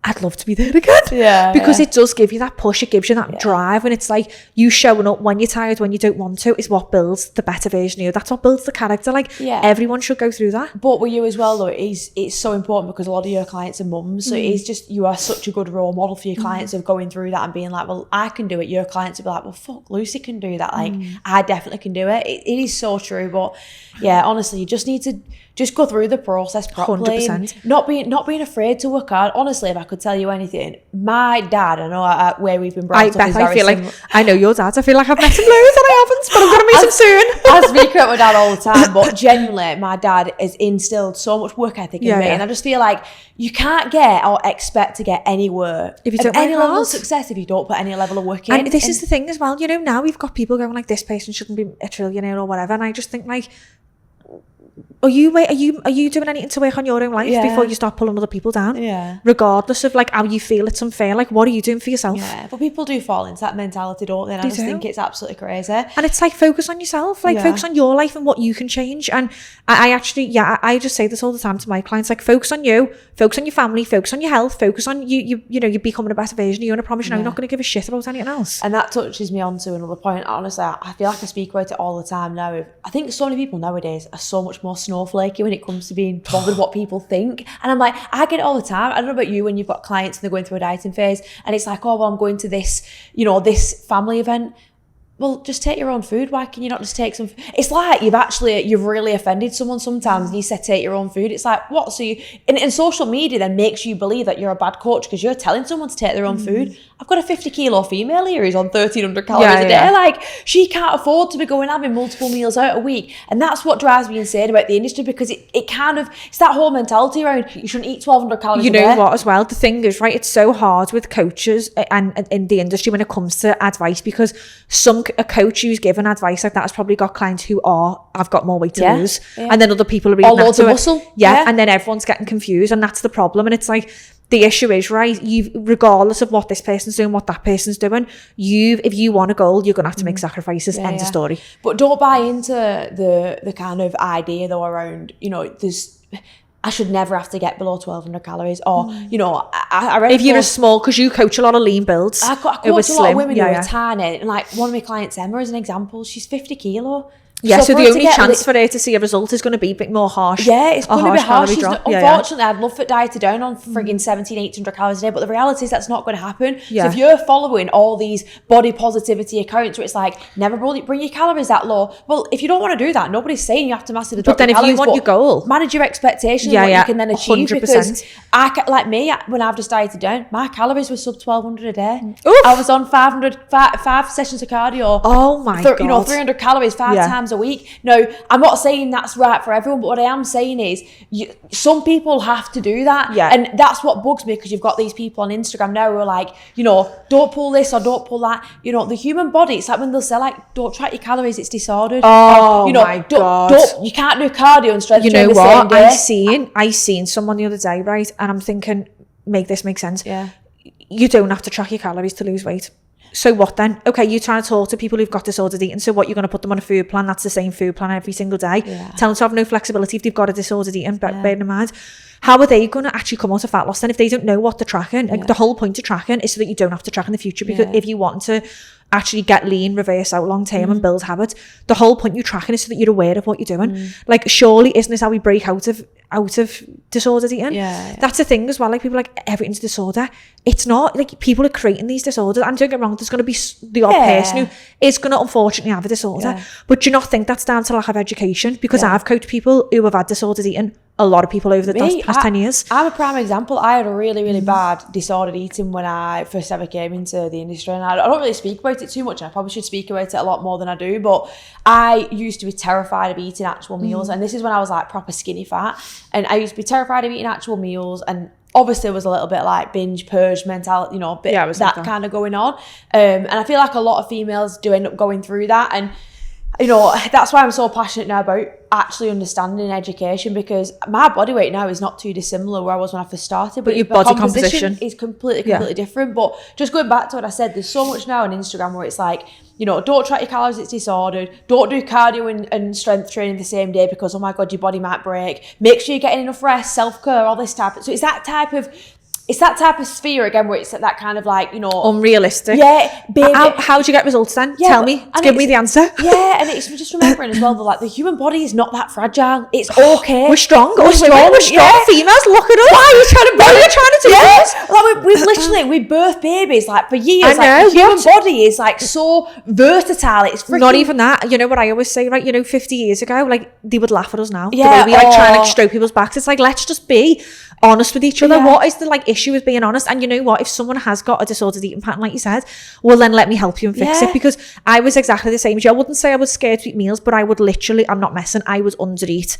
I'd love to be there again. Because it does give you that push, it gives you that drive, and it's like you showing up when you're tired, when you don't want to, is what builds the better version of you. That's what builds the character. Like everyone should go through that. But with you as well though, it's so important because a lot of your clients are mums, so it's just, you are such a good role model for your clients of going through that and being like, well, I can do it. Your clients will be like, well, fuck, Lucy can do that. Like I definitely can do it. It is so true. But honestly, you just need to just go through the process properly. 100%. Not being afraid to work hard. Honestly, if I could tell you anything, my dad, I know where we've been brought up is very similar. Like I know your dad. I feel like I've met him loads and I haven't, but I'm going to meet him soon. I speak about my dad all the time, but genuinely, my dad has instilled so much work ethic in me, and I just feel like you can't get or expect to get anywhere if you don't any level of success if you don't put any level of work in. And this is the thing as well. Now we've got people going like, this person shouldn't be a trillionaire or whatever, and I just think like, are you doing anything to work on your own life before you start pulling other people down? Regardless of like how you feel it's unfair, like what are you doing for yourself? But people do fall into that mentality, don't they? And I just think it's absolutely crazy. And it's like, focus on yourself, like focus on your life and what you can change. And I actually I just say this all the time to my clients, like focus on you, focus on your family, focus on your health, focus on you're becoming a better version of you, and I promise you're not going to give a shit about anything else. And that touches me on to another point. Honestly, I feel like I speak about it all the time now. I think so many people nowadays are so much more snowflakey when it comes to being bothered what people think. And I'm like, I get it all the time. I don't know about you when you've got clients and they're going through a dieting phase and it's like, oh, well, I'm going to this, this family event. Well, just take your own food. Why can you not just take some? It's like you've really offended someone sometimes and you said take your own food. It's like, what? So and social media then makes you believe that you're a bad coach because you're telling someone to take their own food. I've got a 50 kilo female here who's on 1,300 calories a day. Like, she can't afford to be going having multiple meals out a week. And that's what drives me insane about the industry, because it kind of, it's that whole mentality around you shouldn't eat 1,200 calories a day. You know what as well? The thing is, right, it's so hard with coaches and in the industry when it comes to advice, because a coach who's given advice like that has probably got clients who I've got more weight to lose. And then other people are reading that loads of muscle. And then everyone's getting confused, and that's the problem. And it's like, the issue is, right, regardless of what this person's doing, what that person's doing, if you want a goal, you're going to have to make sacrifices. End of story. But don't buy into the kind of idea though around, I should never have to get below 1,200 calories, or I read if you're a small, because you coach a lot of lean builds. I coach a lot of women who are tiny, and like one of my clients, Emma, as an example, she's 50 kilo. Yeah, so the only chance for her to see a result is going to be a bit more harsh. Yeah, it's going to be harsh. Unfortunately, I'd love for Di to down on frigging 1,700-1,800 calories a day, but the reality is that's not going to happen. So if you're following all these body positivity accounts where it's like, never bring your calories that low, well, if you don't want to do that, nobody's saying you have to massively drop your calories. But then if you want your goal, manage your expectations of what you can then achieve. 100%. Because when I've just dieted down, my calories were sub 1,200 a day. Oof. I was on 5 sessions of cardio. Oh my God. 300 calories 5 times a week. Now, I'm not saying that's right for everyone, but what I am saying is some people have to do that. Yeah. And that's what bugs me, because you've got these people on Instagram now who are like, don't pull this or don't pull that. The human body, it's like when they'll say like, don't track your calories, it's disordered. Oh, my God. You can't do cardio and strength training the same day. I seen someone the other day, right? And I'm thinking, make this make sense. Yeah. You don't have to track your calories to lose weight. So what then? Okay, you're trying to talk to people who've got disordered eating. So what, you're going to put them on a food plan that's the same food plan every single day? Yeah. Tell them to have no flexibility if they've got a disordered eating, bearing in mind. How are they going to actually come out of fat loss then if they don't know what they're tracking? Like, the whole point of tracking is so that you don't have to track in the future, because if you want to actually get lean, reverse out long term and build habits, the whole point you're tracking is so that you're aware of what you're doing. Like, surely isn't this how we break out of disordered eating? That's the thing as well. Like, people are like, everything's disorder. It's not. Like, people are creating these disorders, and don't get me wrong, there's going to be the odd person who is going to unfortunately have a disorder, but do you not think that's down to lack of education? Because I've coached people who have had disordered eating, a lot of people over the past 10 years. I'm a prime example. I had a really, really bad disordered eating when I first ever came into the industry, and I don't really speak about it too much, and I probably should speak about it a lot more than I do, but I used to be terrified of eating actual meals, and this is when I was like proper skinny fat, and I used to be terrified of eating actual meals, and obviously was a little bit like binge purge mentality, that kind of going on, and I feel like a lot of females do end up going through that, and that's why I'm so passionate now about actually understanding education, because my body weight now is not too dissimilar where I was when I first started, but your body composition is completely different. But just going back to what I said, there's so much now on Instagram where it's like, don't track your calories, it's disordered. Don't do cardio and strength training the same day because, oh my God, your body might break. Make sure you're getting enough rest, self-care, all this type of, so it's that type of sphere again where it's that kind of like, unrealistic. Yeah, baby. How do you get results then? Tell me. Give me the answer. Yeah, and it's just remembering as well that like the human body is not that fragile. It's okay. We're strong. We're strong. Yeah. Females, look at us. Why are you trying to do this? Like we birth babies like for years. The human body is like so versatile. It's freaking... Not even that. You know what I always say, right? 50 years ago, like they would laugh at us now. Yeah. The way we trying to stroke people's backs. It's like, let's just be honest with each other. Yeah. What is the issue with being honest? And you know what, if someone has got a disordered eating pattern like you said, well then let me help you and fix it, because I was exactly the same as you. I wouldn't say I was scared to eat meals, but I would literally, I'm not messing, I was under eat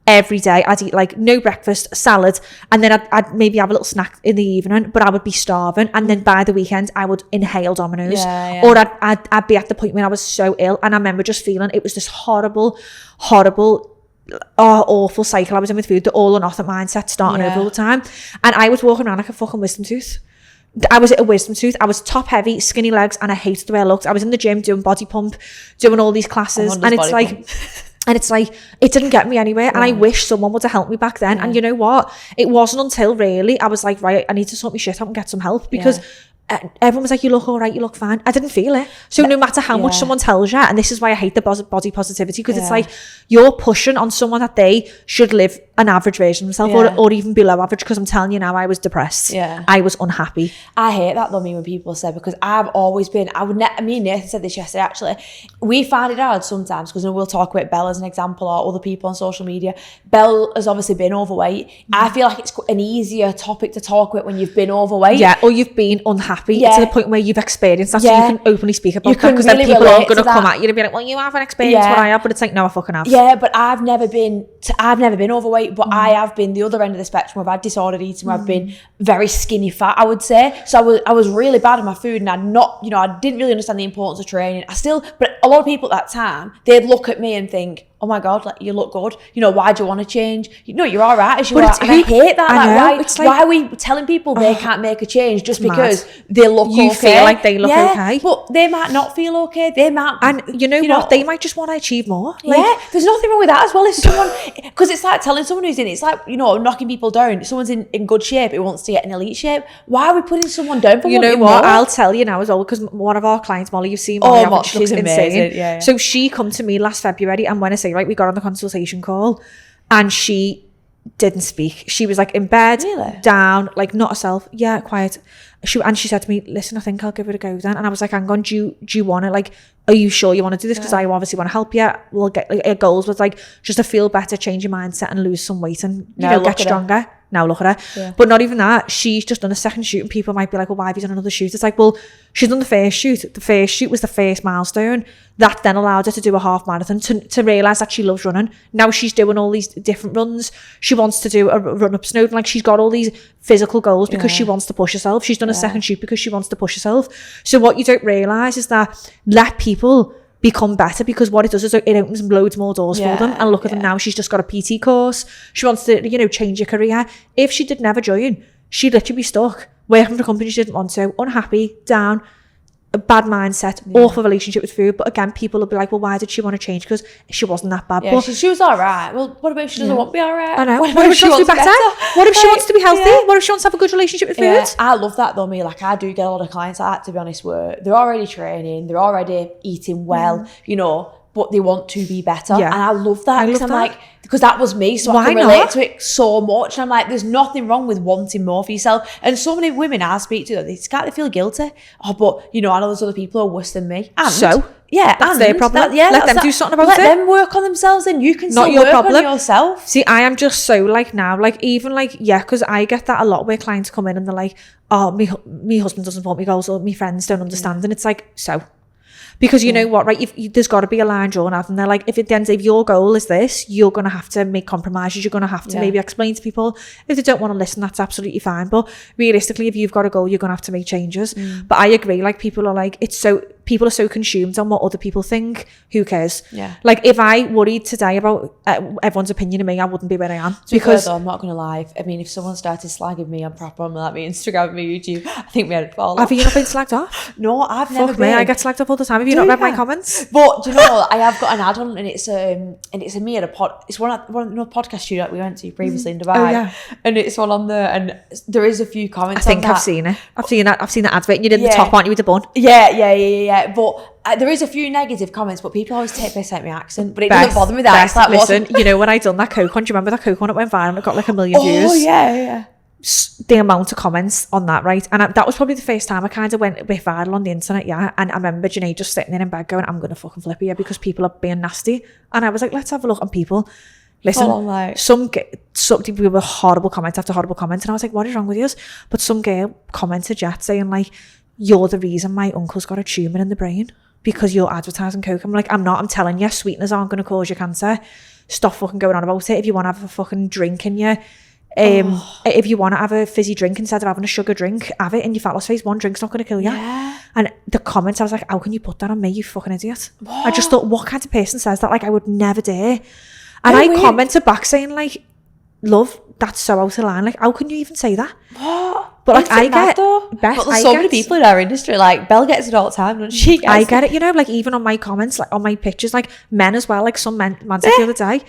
every day. I'd eat like no breakfast, salad, and then I'd maybe have a little snack in the evening, but I would be starving, and then by the weekend I would inhale Dominoes, or I'd be at the point when I was so ill, and I remember just feeling it was this horrible awful cycle I was in with food, the all or nothing mindset starting over all the time, and I was walking around like a fucking wisdom tooth. I was a wisdom tooth. I was top heavy, skinny legs, and I hated the way I looked. I was in the gym doing body pump, doing all these classes, and it's like it didn't get me anywhere, and I wish someone would have helped me back then. And you know what, it wasn't until really I was like, right, I need to sort my shit out and get some help, because everyone was like, you look all right, you look fine. I didn't feel it. So no matter how much someone tells you, and this is why I hate the body positivity, because it's like you're pushing on someone that they should live an average version of themselves, or even below average, because I'm telling you now, I was depressed. I was unhappy. I hate that though, me, when people say, because I've always been, me and Nathan said this yesterday actually, we find it hard sometimes, because we'll talk about Belle as an example, or other people on social media. Belle has obviously been overweight. I feel like it's an easier topic to talk about when you've been overweight. Or you've been unhappy to the point where you've experienced that, so you can openly speak about that, because then people are going to come at you and be like, well, you haven't experienced what I have, but it's like, no, I fucking have. But I've never been overweight, but I have been the other end of the spectrum where I've had disordered eating, where I've been very skinny fat, I would say. So I was really bad at my food, and I didn't really understand the importance of training. But a lot of people at that time, they'd look at me and think, oh my God, like, you look good. You know, why do you want to change? You know, you're all right as you are. And I hate that. Why are we telling people they can't make a change just because they look okay? You feel like they look okay. But they might not feel okay. They might. And you know what? They might just want to achieve more. There's nothing wrong with that as well. If someone, because it's like telling someone who's in, it's like, you know, knocking people down. If someone's in good shape who wants to get in elite shape, why are we putting someone down for you know what? I'll tell you now as well, because one of our clients, Molly, you've seen Molly, she looks insane. Yeah. So she come to me last February, and when I say, right, we got on the consultation call, and she didn't speak. She was like in bed, down, like not herself, quiet. She said to me, listen, I think I'll give it a go then. And I was like, hang on, do you want to, like, are you sure you want to do this? Because I obviously want to help you. We'll get, like, our goals was like just to feel better, change your mindset and lose some weight and, you know, get stronger. Now look at her. Yeah. But not even that. She's just done a second shoot, and people might be like, well, why have you done another shoot? It's like, well, she's done the first shoot. The first shoot was the first milestone. That then allowed her to do a half marathon, to realise that she loves running. Now she's doing all these different runs. She wants to do a run up Snowdon. Like, she's got all these physical goals because she wants to push herself. She's done a second shoot because she wants to push herself. So what you don't realise is that let people become better, because what it does is it opens loads more doors for them. And look at them now. She's just got a PT course. She wants to, you know, change her career. If she did never join, she'd literally be stuck working for a company she didn't want to, unhappy, down, a bad mindset, awful relationship with food. But again, people will be like, well, why did she want to change? Because she wasn't that bad. But she was all right. Well, what about if she doesn't want to be all right? I know. What if she wants to be better? What if she wants to be healthy? What if she wants to have a good relationship with food? I love that though, me. Like, I do get a lot of clients like that, to be honest, where they're already training, they're already eating well, you know, but they want to be better. And I love that. Because I'm like, because that was me, so I can relate to it so much. And I'm like, there's nothing wrong with wanting more for yourself. And so many women I speak to, they feel guilty. Oh, but, you know, I know there's other people who are worse than me. And that's their problem. Let them do something about it. Let them work on themselves, and you can still work on yourself. See, I am just so like now, like even like, because I get that a lot where clients come in and they're like, oh, me husband doesn't support me goals, or my friends don't understand. And it's like, so. Because you know what, right? There's got to be a line drawn out, and they're like, if at the end of your goal is this, you're going to have to make compromises. You're going to have to maybe explain to people. If they don't want to listen, that's absolutely fine. But realistically, if you've got a goal, you're going to have to make changes. But I agree. Like, people are like, people are so consumed on what other people think. Who cares? Like, if I worried today about everyone's opinion of me, I wouldn't be where I am. Because I'm not going to lie. I mean, if someone started slagging me on proper on like me Instagram, me YouTube, I think we had it fall off. Have you not been slagged off? No, I've never been. Fuck me, I get slagged off all the time. Have you not read my comments? But do you know what? I have got an add-on, and it's a me at a pod. It's one of the podcast studio that we went to previously in Dubai. And it's one on there, and there is a few comments. I think I've seen it. I've seen the advert. You're in the top, aren't you, with the bun? Yeah. But there is a few negative comments, but people always take piss at my accent. But it doesn't bother me that. It's like, listen, you know, when I done that Coke one, do you remember that Coke one that went viral? It got like 1 million views. Oh yeah. The amount of comments on that, right? And that was probably the first time I kind of went a bit viral on the internet, and I remember Janae just sitting there in bed going, I'm going to fucking flip here because people are being nasty. And I was like, let's have a look. And people, listen, some people were horrible comment after horrible comment, and I was like, what is wrong with you? But some girl commented saying like, you're the reason my uncle's got a tumour in the brain because you're advertising Coke. I'm like, I'm not. I'm telling you, sweeteners aren't going to cause you cancer. Stop fucking going on about it. If you want to have a fucking drink in you, if you want to have a fizzy drink instead of having a sugar drink, have it in your fat loss phase. One drink's not going to kill you. And the comments, I was like, how can you put that on me, you fucking idiot? I just thought, what kind of person says that? Like, I would never dare. And I commented back saying like, love, that's so out of line. Like, how can you even say that? But like, I get but there's so many people in our industry. Like, Belle gets it all the time, doesn't she? I get it, you know, like even on my comments, like on my pictures, like men as well, like some man said the other day,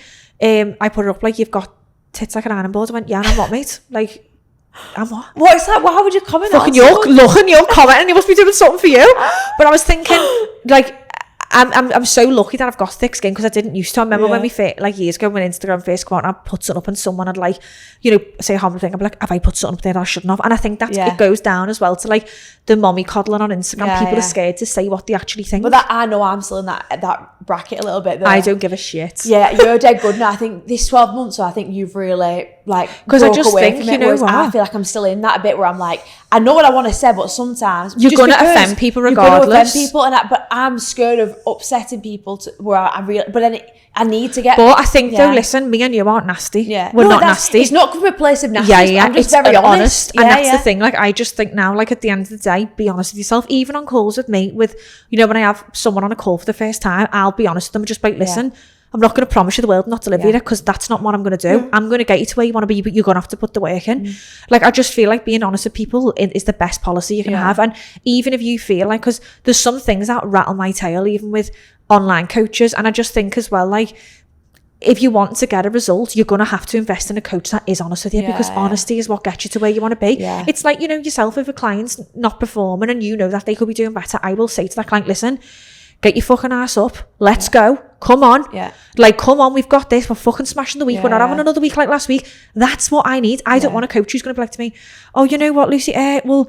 I put it up like, you've got tits like an iron board. I went, yeah, and I'm what, mate? Like, I'm what? What is that? Why would you comment on fucking you're looking, you're commenting, you must be doing something for you. But I was thinking, like, I'm so lucky that I've got thick skin because I didn't used to. I remember when like years ago when Instagram first came out, and I put something up and someone had like, you know, say a harmful thing. I'd be like, have I put something up there that I shouldn't have? And I think that it goes down as well to like the mommy coddling on Instagram. People are scared to say what they actually think. But that, I know I'm still in that bracket a little bit though. I don't give a shit. Yeah, you're dead good now. I think this 12 months, so I think you've really like, because I just think, you know what? I feel like I'm still in that bit where I'm like, I know what I want to say, but sometimes you're going to offend people regardless. You're going to offend people, but I'm scared of upsetting people to where I really, but then I need to get. But I think though, listen, me and you aren't nasty. Yeah, we're not nasty. It's not from a place of nasty. I'm just very honest. And that's the thing. Like, I just think now, like at the end of the day, be honest with yourself. Even on calls with me, with, you know, when I have someone on a call for the first time, I'll be honest with them. Just like, listen, I'm not going to promise you the world, not deliver it, because that's not what I'm going to do. I'm going to get you to where you want to be, but you're going to have to put the work in. Like, I just feel like being honest with people is the best policy you can have. And even if you feel like, because there's some things that rattle my tail, even with online coaches, and I just think as well, like, if you want to get a result, you're going to have to invest in a coach that is honest with you, because honesty is what gets you to where you want to be. It's like, you know, yourself, if a client's not performing and you know that they could be doing better, I will say to that client, listen, get your fucking ass up, let's go, come on, like, come on, we've got this, we're fucking smashing the week, we're not having another week like last week. That's what I need. I don't want a coach who's going to be like to me, oh, you know what, Lucy, no,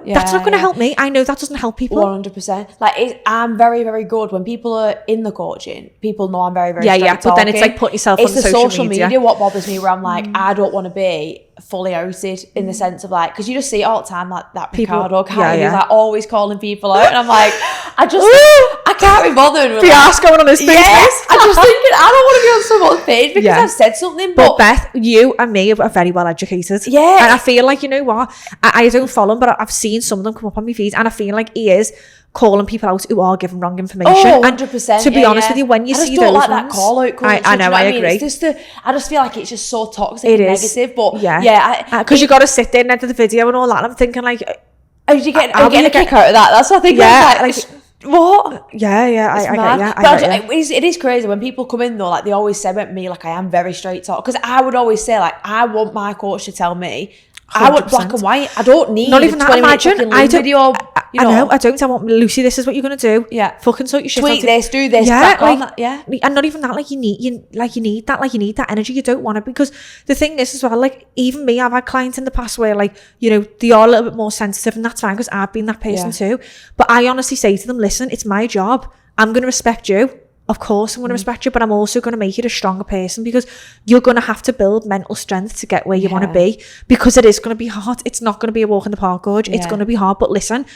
that's not going to help me. I know that doesn't help people. 100%. Like, I'm very, very good when people are in the coaching. People know I'm very, very straight but then it's like putting yourself on the social media what bothers me, where I'm like, I don't want to be fully outed, in the sense of like, because you just see it all the time, like that Ricardo guy who's like always calling people out, and I'm like, I can't be bothered with the ass going on his face. I'm just thinking, I don't want to be on someone's page because I've said something. But Beth, you and me are very well educated. And I feel like, you know what, I don't follow him, but I've seen some of them come up on my feed, and I feel like he is calling people out who are giving wrong information. 100%. And to be honest with you, when you see those ones, that call out culture, I know, I agree. It's just I just feel like it's just so toxic and negative. But because you got to sit there and edit the video and all that. And I'm thinking like, are you getting a kick out of that? That's what I think. What? I get yeah. But it is crazy when people come in though. Like, they always say about me, like, I am very straight talk, because I would always say, like, I want my coach to tell me. 100%. I want black and white. I don't need not even that. Imagine I don't. Video, I know. I don't. I want Lucy. This is what you're gonna do. Fucking sort your shit out. Tweet this. Do this. And not even that. Like, you need that energy. You don't want it, because the thing is as well. Like, even me, I've had clients in the past where, like, you know, they are a little bit more sensitive, and that's fine, because I've been that person too. But I honestly say to them, listen, it's my job. I'm gonna respect you. Of course, I'm going to respect you, but I'm also going to make you a stronger person, because you're going to have to build mental strength to get where you want to be, because it is going to be hard. It's not going to be a walk in the park, Gorge. It's going to be hard. But listen,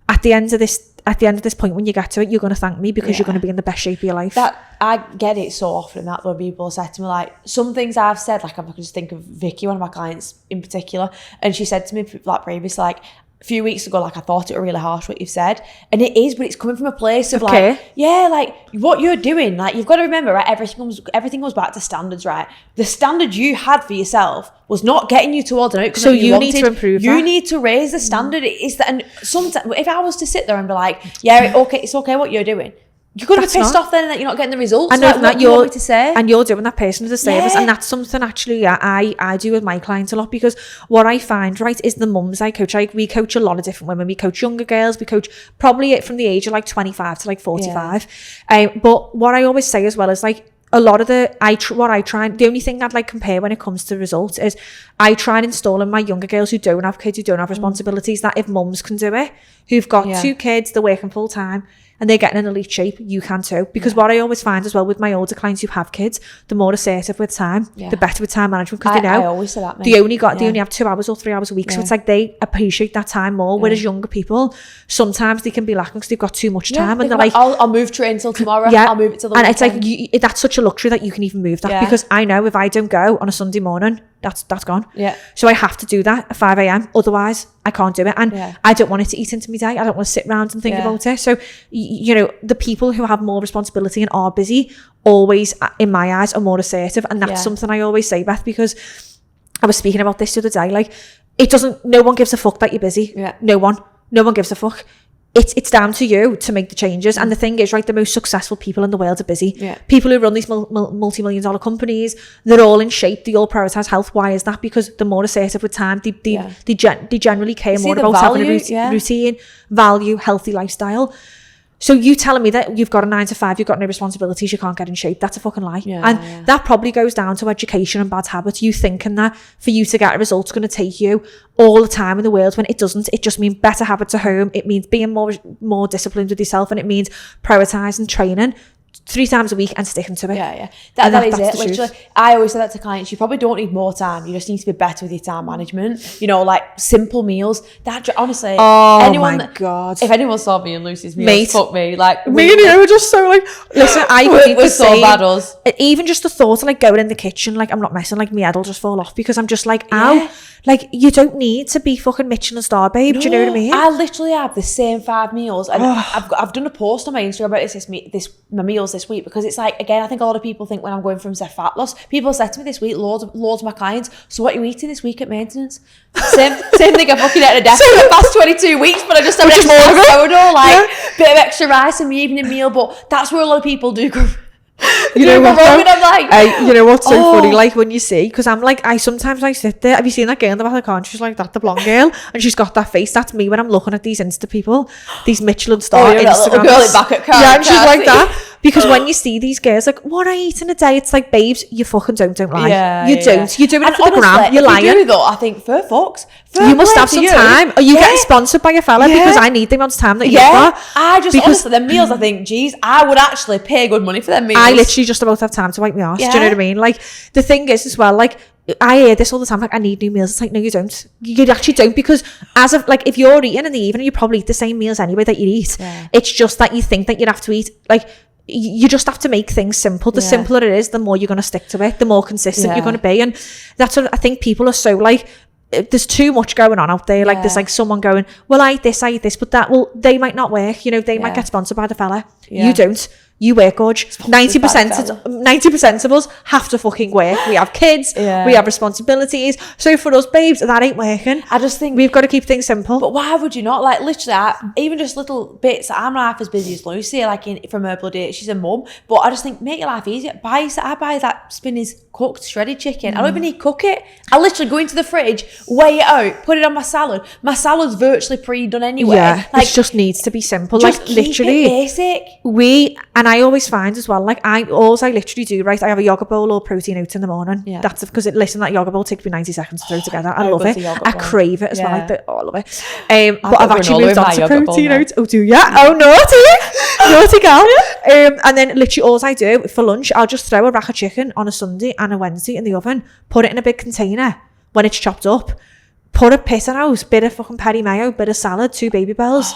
at the end of this point, when you get to it, you're going to thank me, because you're going to be in the best shape of your life. That I get it so often, that when people said to me, like, some things I've said, like, I can just think of Vicky, one of my clients in particular, and she said to me, like, previously, like, a few weeks ago, like, I thought it was really harsh what you've said, and it is, but it's coming from a place of like, like, what you're doing, like, you've got to remember, right, everything goes back to standards, right? The standard you had for yourself was not getting you towards an outcome, so you need to improve. You need to raise the standard. It's that, and sometimes if I was to sit there and be like, it's okay what you're doing, you're going to be pissed off then that you're not getting the results. I know, like, that you're to say. And you're doing that person as a service. And that's something actually I do with my clients a lot, because what I find, right, is the mums I coach. We coach a lot of different women. We coach younger girls. We coach probably from the age of like 25 to like 45. But what I always say as well is, like, a lot of the only thing I'd like compare when it comes to results is I try and install in my younger girls who don't have kids, who don't have responsibilities, that if mums can do it, who've got 2 kids, they're working full time, and they're getting in elite shape, you can too. Because what I always find as well with my older clients who have kids, the more assertive with time, the better with time management, because they know I always say that, they only have 2 hours or 3 hours a week. So it's like they appreciate that time more. Whereas younger people, sometimes they can be lacking because they've got too much time, and they're like, I'll move train till tomorrow. I'll move it to the weekend. And it's like that's such a luxury that you can even move that, because I know if I don't go on a Sunday morning, that's gone. So I have to do that at 5 a.m. Otherwise, I can't do it. And I don't want it to eat into my day. I don't want to sit around and think about it. So, you know, the people who have more responsibility and are busy always, in my eyes, are more assertive. And that's something I always say, Beth, because I was speaking about this the other day. Like, no one gives a fuck that you're busy. No one gives a fuck. It's down to you to make the changes. And the thing is, right, the most successful people in the world are busy. People who run these multi-million-dollar companies, they're all in shape, they all prioritize health. Why is that? Because they're more assertive with time. They generally care more about having a routine, value, healthy lifestyle. So you telling me that you've got a 9 to 5, you've got no responsibilities, you can't get in shape, that's a fucking lie. That probably goes down to education and bad habits. You thinking that for you to get a result is going to take you all the time in the world, when it doesn't. It just means better habits at home. It means being more disciplined with yourself, and it means prioritizing training 3 times a week and sticking to it. That is it. Literally, I always say that to clients. You probably don't need more time. You just need to be better with your time management. You know, like simple meals. That honestly, my God. If anyone saw me and Lucy's meals, fuck me. Like, me and you were just so like, listen, I believe we're so bad us. Even just the thought of like going in the kitchen, like I'm not messing, like my head will just fall off, because I'm just like, ow. Like, you don't need to be fucking Michelin star, babe. Do you know what I mean? I literally have the same 5 meals, and I've done a post on my Instagram about my meals this week, because it's like, again, I think a lot of people think when I'm going from fat loss, people said to me this week, loads of my clients, so what are you eating this week at maintenance? Same thing. I fucking ate a desk for the past 22 weeks, but I just have an extra sourdough, bit of extra rice in my evening meal. But that's where a lot of people do go. You know what? I'm like, you know what's so funny? Like, when you see, because I'm like, I sometimes sit there. Have you seen that girl in the back of the car? She's like, that the blonde girl, and she's got that face. That's me when I'm looking at these Insta people, these Michelin star Instagram girl in back at car. Yeah, and she's like that. Because when you see these girls, like, what I eat in a day, it's like, babes, you fucking don't lie. You don't. You're doing it for the gram. You're lying. You do, though, I think, for fucks. You must have some time. Are you getting sponsored by a fella? Because I need the amount of time that you've got. Honestly, them meals, I think, geez, I would actually pay good money for them meals. I literally just about have time to wipe my arse. Do you know what I mean? Like, the thing is as well, like, I hear this all the time, like, I need new meals. It's like, no, you don't. You actually don't, because as of, like, if you're eating in the evening, you probably eat the same meals anyway that you eat. It's just that you think that you'd have to eat, like, you just have to make things simple. The simpler it is, the more you're going to stick to it, the more consistent you're going to be. And that's what I think people are so like, there's too much going on out there. Like, there's like someone going, well, I eat this, but that, well, they might not work. You know, they might get sponsored by the fella. You don't. You work, Gorge. 90% of us have to fucking work. We have kids. We have responsibilities. So for us, babes, that ain't working. I just think we've got to keep things simple. But why would you not? Like, literally, even just little bits. I'm not half as busy as Lucy, like from her bloody, she's a mum. But I just think, make your life easier. I buy that Spinneys cooked shredded chicken. I don't even need to cook it. I literally go into the fridge, weigh it out, put it on my salad. My salad's virtually pre-done anyway. Yeah, like, it just needs to be simple. Just like, literally, basic. And I always find as well, like, I literally do, right, I have a yogurt bowl or protein oat in the morning. That's because that yogurt bowl takes me 90 seconds to throw together. I love it. I crave it as well. I love it. But I've actually moved on to protein oats. Oh, do you? Oh, naughty girl. And then literally all I do for lunch, I'll just throw a rack of chicken on a Sunday and a Wednesday in the oven, put it in a big container when it's chopped up, put a pita out, bit of fucking peri mayo, bit of salad, 2 baby bells.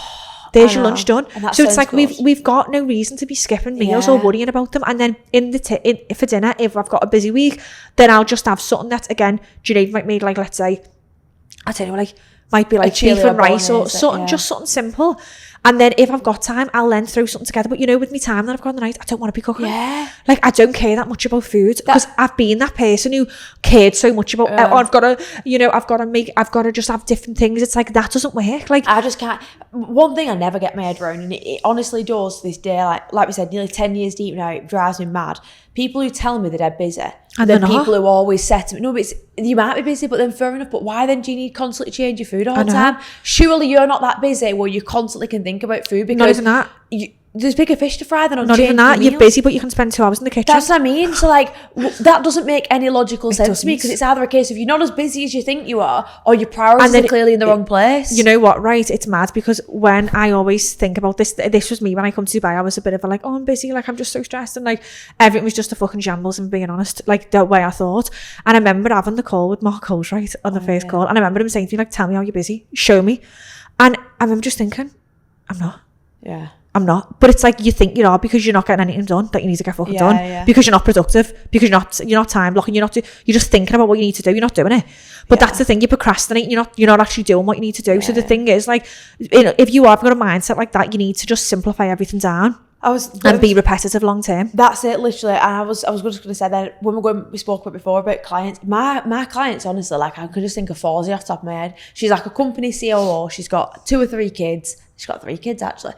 There's your lunch done. So it's like we've got no reason to be skipping meals or worrying about them. And then for dinner, if I've got a busy week, then I'll just have something that, again, Junaid might make, like, let's say, I don't know, like, might be like beef and rice or something, just something simple. And then if I've got time, I'll then throw something together. But, you know, with me time that I've got in the night, I don't want to be cooking. Like, I don't care that much about food, because I've been that person who cared so much about, I've got to just have different things. It's like, that doesn't work. Like, I just can't. One thing I never get my head around, and it honestly does to this day, like we said, nearly 10 years deep now, it drives me mad. People who tell me that they're busy, and then people who always say to me, no, but you might be busy, but then fair enough, but why then do you need constantly change your food all the time? Surely you're not that busy where you constantly can think about food, because not even that. There's bigger fish to fry than on not even that. You're busy, but you can spend 2 hours in the kitchen. That's what I mean. So, like, that doesn't make any logical sense to me, because it's either a case of you're not as busy as you think you are, or your priorities are clearly in the wrong place. You know what, right? It's mad, because when I always think about this was me when I come to Dubai. I was a bit of a, like, oh, I'm busy, like, I'm just so stressed, and like everything was just a fucking shambles, and being honest, like, the way I thought. And I remember having the call with Mark Coles, right, on the first call, and I remember him saying to me, like, tell me how you're busy, show me. And I remember just thinking, I'm not. I'm not. But it's like, you think you are, because you're not getting anything done that you need to get fucking done. Because you're not productive, because you're not time blocking, you're just thinking about what you need to do, you're not doing it. But that's the thing, you procrastinate, you're not actually doing what you need to do. So the thing is, like, you know, if you have got a mindset like that, you need to just simplify everything down. And be repetitive long term. That's it, literally. And I was just going to say that when we spoke about before about clients, my clients, honestly, like, I could just think of Fawzi off the top of my head. She's like a company COO. She's got 2 or 3 kids. She's got 3 kids, actually.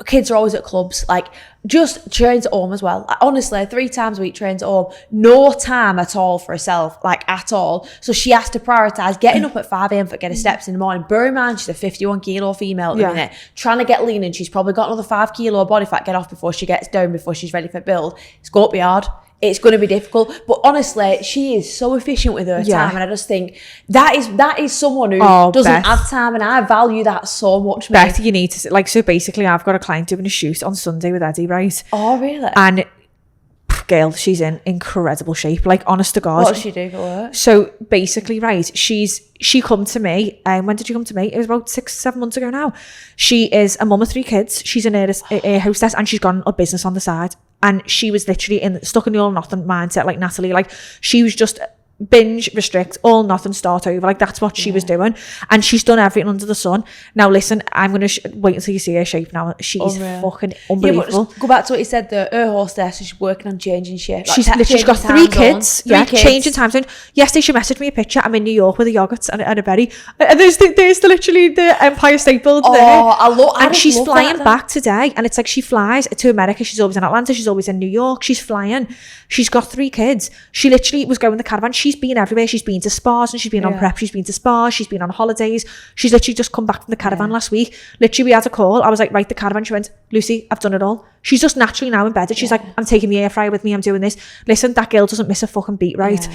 Kids are always at clubs, like, just trains at home as well. Like, honestly, 3 times a week trains at home. No time at all for herself, like, at all. So she has to prioritise getting up at 5 a.m. for get her steps in the morning. Bear in mind, she's a 51 kilo female at the minute. Trying to get lean, and she's probably got another 5 kilo body fat get off before she gets down, before she's ready for build. It's going to be hard. It's going to be difficult, but honestly, she is so efficient with her time, and I just think that is someone who doesn't have time, and I value that so much. Beth, you need to, like, so basically, I've got a client doing a shoot on Sunday with Eddie, right? Oh, really? And girl, she's in incredible shape, like, honest to God. What does she do for work? So basically, right, she come to me, when did she come to me? It was about 6-7 months ago now. She is a mum of 3 kids. She's an air hostess, and she's got a business on the side. And she was literally stuck in the all or nothing mindset, like Natalie. Like, she was just binge, restrict, all nothing, start over. Like, that's what she was doing. And she's done everything under the sun. Now, listen, I'm going to wait until you see her shape now. She's fucking unbelievable. But go back to what you said, her hostess, she's working on changing shit. Like, she's got 3 kids. Changing time zone. Yesterday, she messaged me a picture. I'm in New York with a yogurt and a berry. And there's literally the Empire State Building there. And she's flying back today. And it's like she flies to America. She's always in Atlanta. She's always in New York. She's flying. She's got 3 kids. She literally was going in the caravan. She's been everywhere. She's been to spas and she's been on prep. She's been to spas. She's been on holidays. She's literally just come back from the caravan last week. Literally, we had a call. I was like, right, the caravan. She went, Lucy, I've done it all. She's just naturally now embedded. She's like, I'm taking the air fryer with me. I'm doing this. Listen, that girl doesn't miss a fucking beat, right?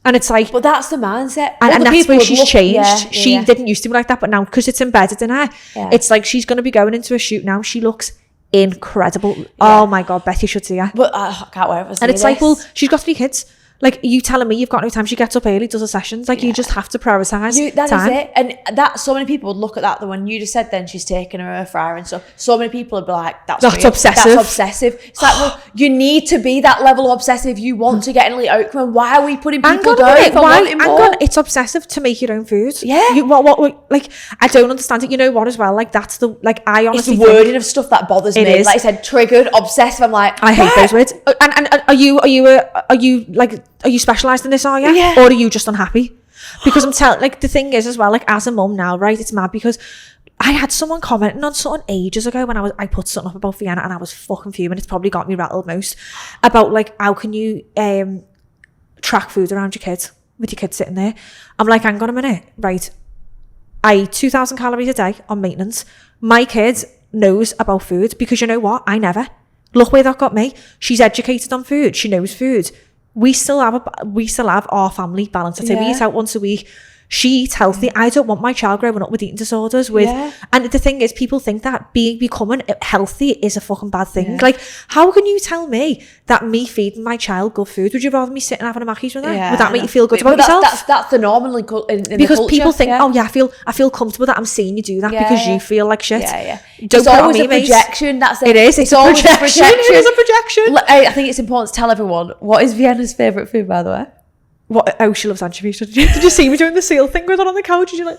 And it's like, but that's the mindset. And that's where she's changed. She didn't used to be like that, but now because it's embedded in her, it's like she's going to be going into a shoot now. She looks incredible. Oh my God, Beth, you should see her. But I can't wait for. And it's like, well, she's got 3 kids. Like, you telling me you've got no time? She gets up early, does her sessions. Like, you just have to prioritise that time. Is it. And that, so many people would look at that, the one you just said, then she's taking her air fryer and stuff. So many people would be like, that's obsessive. That's obsessive. It's like, well, you need to be that level of obsessive if you want to get an elite outcome. And why are we putting people down? It's obsessive to make your own food. Yeah. What, like, I don't understand it. You know what, as well? Like, that's the, like, I honestly it's the wording of stuff that bothers me. Is. Like I said, triggered, obsessive. I'm like, I hate those words. And are you specialised in this, are you? Yeah. Or are you just unhappy? Because I'm telling, like, the thing is as well, like, as a mum now, right, it's mad because I had someone commenting on something ages ago when I put something up about Vienna and I was fucking fuming. It's probably got me rattled most about, like, how can you track food around your kids with your kids sitting there? I'm like, hang on a minute, right? I eat 2,000 calories a day on maintenance. My kid knows about food because you know what? I never. Look where that got me. She's educated on food. She knows food. We still have our family balance. I'd say we eat out once a week. She eats healthy. I don't want my child growing up with eating disorders. And the thing is, people think that becoming healthy is a fucking bad thing. Yeah. Like, how can you tell me that me feeding my child good food? Would you rather me sitting having a Mackies with her? Would that make you feel good about yourself? That's the norm in because the people think, oh yeah, I feel comfortable that I'm seeing you do that because you feel like shit. It's always a projection. That's it. It is. It's always a projection. It is a projection. I think it's important to tell everyone what is Vienna's favourite food, by the way. What? Oh, she loves anchovies. Did you see me doing the seal thing with her on the couch? Did you like?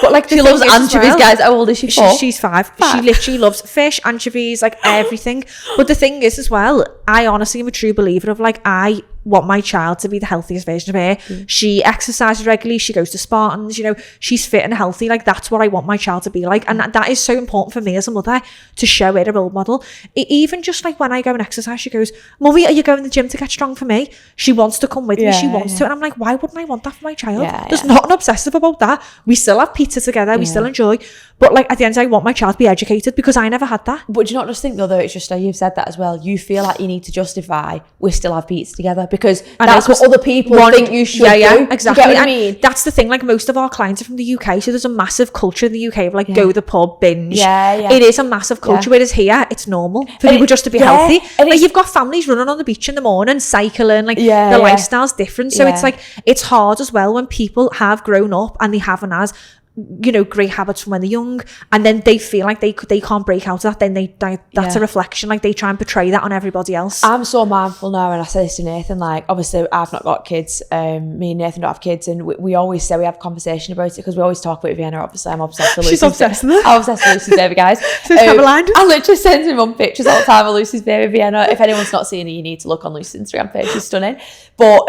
But like, she loves anchovies, guys. How old is she? She's 5. She literally loves fish, anchovies, like everything. But the thing is, as well, I honestly am a true believer of, like, I want my child to be the healthiest version of her. She exercises regularly. She goes to Spartans. You know, she's fit and healthy. Like, that's what I want my child to be like, and that is so important for me as a mother to show her a role model. Even just like when I go and exercise, she goes, "Mummy, are you going to the gym to get strong for me?" She wants to come with me. She wants to, and I'm like, why wouldn't I want that for my child? There's nothing obsessive about that. We still have pizza together. We still enjoy. But like, at the end, I want my child to be educated because I never had that. But do you not just think, though, it's just, you've said that as well, you feel like you need to justify we still have pizza together because that's what other people think you should do. Exactly. You get what I mean? That's the thing. Like, most of our clients are from the UK, so there's a massive culture in the UK of, like, go to the pub, binge. It is a massive culture. Whereas here, it's normal for people just to be healthy. Like, you've got families running on the beach in the morning, cycling, like, the lifestyle's different. So it's like, it's hard as well when people have grown up and they haven't as, you know, great habits from when they're young, and then they feel like they can't break out of that. Then that's a reflection. Like, they try and portray that on everybody else. I'm so mindful now, and I say this to Nathan, like, obviously I've not got kids, me and Nathan don't have kids, and we always say, we have a conversation about it because we always talk about Vienna. Obviously I'm obsessed with Lucy's. She's obsessed with it. I'm obsessed with Lucy's baby, guys. So I literally send him on pictures all the time of Lucy's baby Vienna. If anyone's not seen it, you need to look on Lucy's Instagram page. She's stunning. But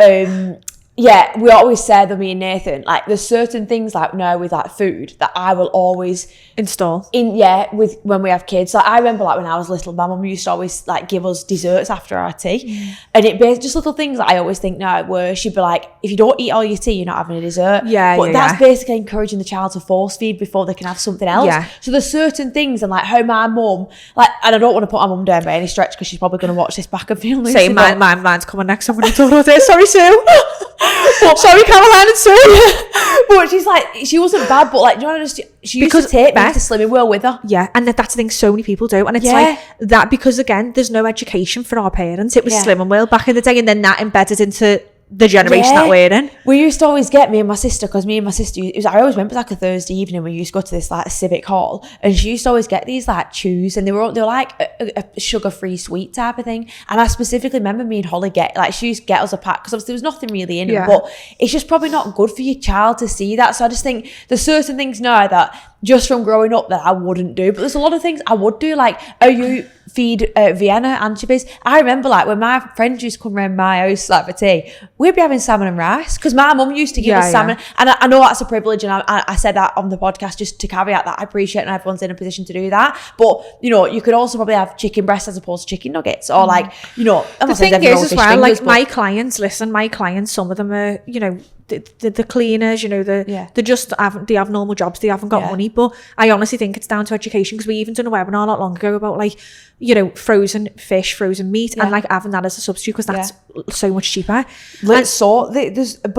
yeah, we always say that, me and Nathan, like, there's certain things, like, now with, like, food that I will always install with when we have kids. Like, I remember, like, when I was little, my mum used to always, like, give us desserts after our tea, and it basically just little things that I always think now, where she'd be like, if you don't eat all your tea, you're not having a dessert. But that's basically encouraging the child to force feed before they can have something else. So there's certain things, and like how my mum, like, and I don't want to put my mum down by any stretch because she's probably going to watch this back and feel Lucy. Say mine's coming next. I'm going to talk about it. Sorry, Sue. Sorry, Caroline and Sue. But she's like, she wasn't bad, but like, you know, she used to take me to Slimming World with her. Yeah, and that's the thing so many people do. And it's like that because, again, there's no education for our parents. It was Slimming World back in the day, and then that embedded into the generation that we're in. We used to always get me and my sister, because me and my sister, I always remember like a Thursday evening we used to go to this like civic hall, and she used to always get these like chews, and they were like a sugar-free sweet type of thing. And I specifically remember me and Holly she used to get us a pack, because obviously there was nothing really in them, but it's just probably not good for your child to see that. So I just think there's certain things now that just from growing up that I wouldn't do, but there's a lot of things I would do, like you feed Vienna anchovies. I remember like when my friends used to come around my house like for tea, we'd be having salmon and rice, because my mum used to give us salmon, and I know that's a privilege, and I said that on the podcast just to caveat that I appreciate not everyone's in a position to do that, but you know, you could also probably have chicken breast as opposed to chicken nuggets, or like, you know, the thing is as well, like my clients, some of them are, you know, the cleaners, you know, they have normal jobs, they haven't got money, but I honestly think it's down to education, because we even done a webinar not long ago about like, you know, frozen fish, frozen meat, and like having that as a substitute, because that's so much cheaper. But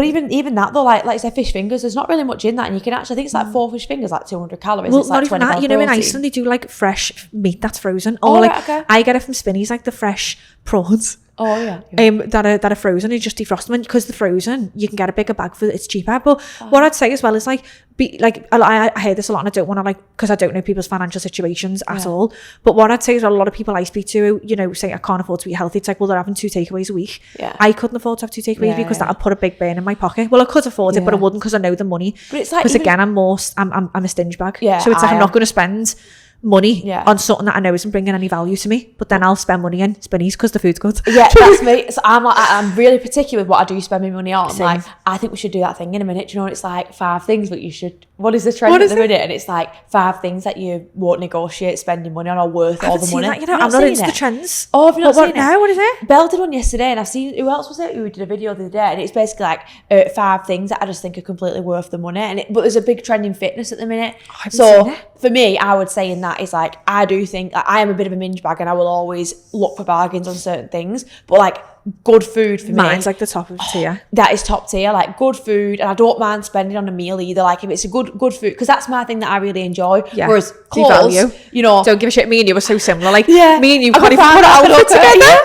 even that though, like I said, fish fingers, there's not really much in that, and you can actually, I think it's like 4 fish fingers, like 200 calories. Well, it's like not even that, you know, in Iceland they do like fresh meat that's frozen, or I get it from Spinneys, like the fresh prawns. Oh yeah. That are frozen. You just defrost them, because they're frozen, you can get a bigger bag for it's cheaper. But what I'd say as well is like, I hear this a lot, and I don't want to like, because I don't know people's financial situations at all. But what I'd say is, well, a lot of people I speak to, you know, say I can't afford to eat healthy. It's like, well, they're having 2 takeaways a week. Yeah. I couldn't afford to have 2 takeaways a week, because that would put a big burn in my pocket. Well, I could afford it, but I wouldn't, because I know the money. But it's like, because again, I'm a stinge bag. Yeah. So it's like I'm not going to spend money on something that I know isn't bringing any value to me, but then I'll spend money in Spinneys because the food's good. Yeah, that's me. So I'm really particular with what I do spend my money on. Same. Like, I think we should do that thing in a minute. Do you know, it's like 5 things that you should. What is the trend at the minute? And it's like 5 things that you won't negotiate spending money on, or worth all the money. That, you know, I'm not into the trends. Oh, have you not seen it? No, what is it? Belle did one yesterday, and I've seen, who else was it who did a video the other day, and it's basically like 5 things that I just think are completely worth the money. But there's a big trend in fitness at the minute. So for me, I would say in that is like, I do think, like, I am a bit of a minge bag, and I will always look for bargains on certain things, but like good food for me, mine's like the top of tier. That is top tier, like good food, and I don't mind spending on a meal either, like if it's a good food, because that's my thing that I really enjoy. Whereas clothes, you know, don't give a shit. Me and you were so similar, like me and you can't even put our outfit together.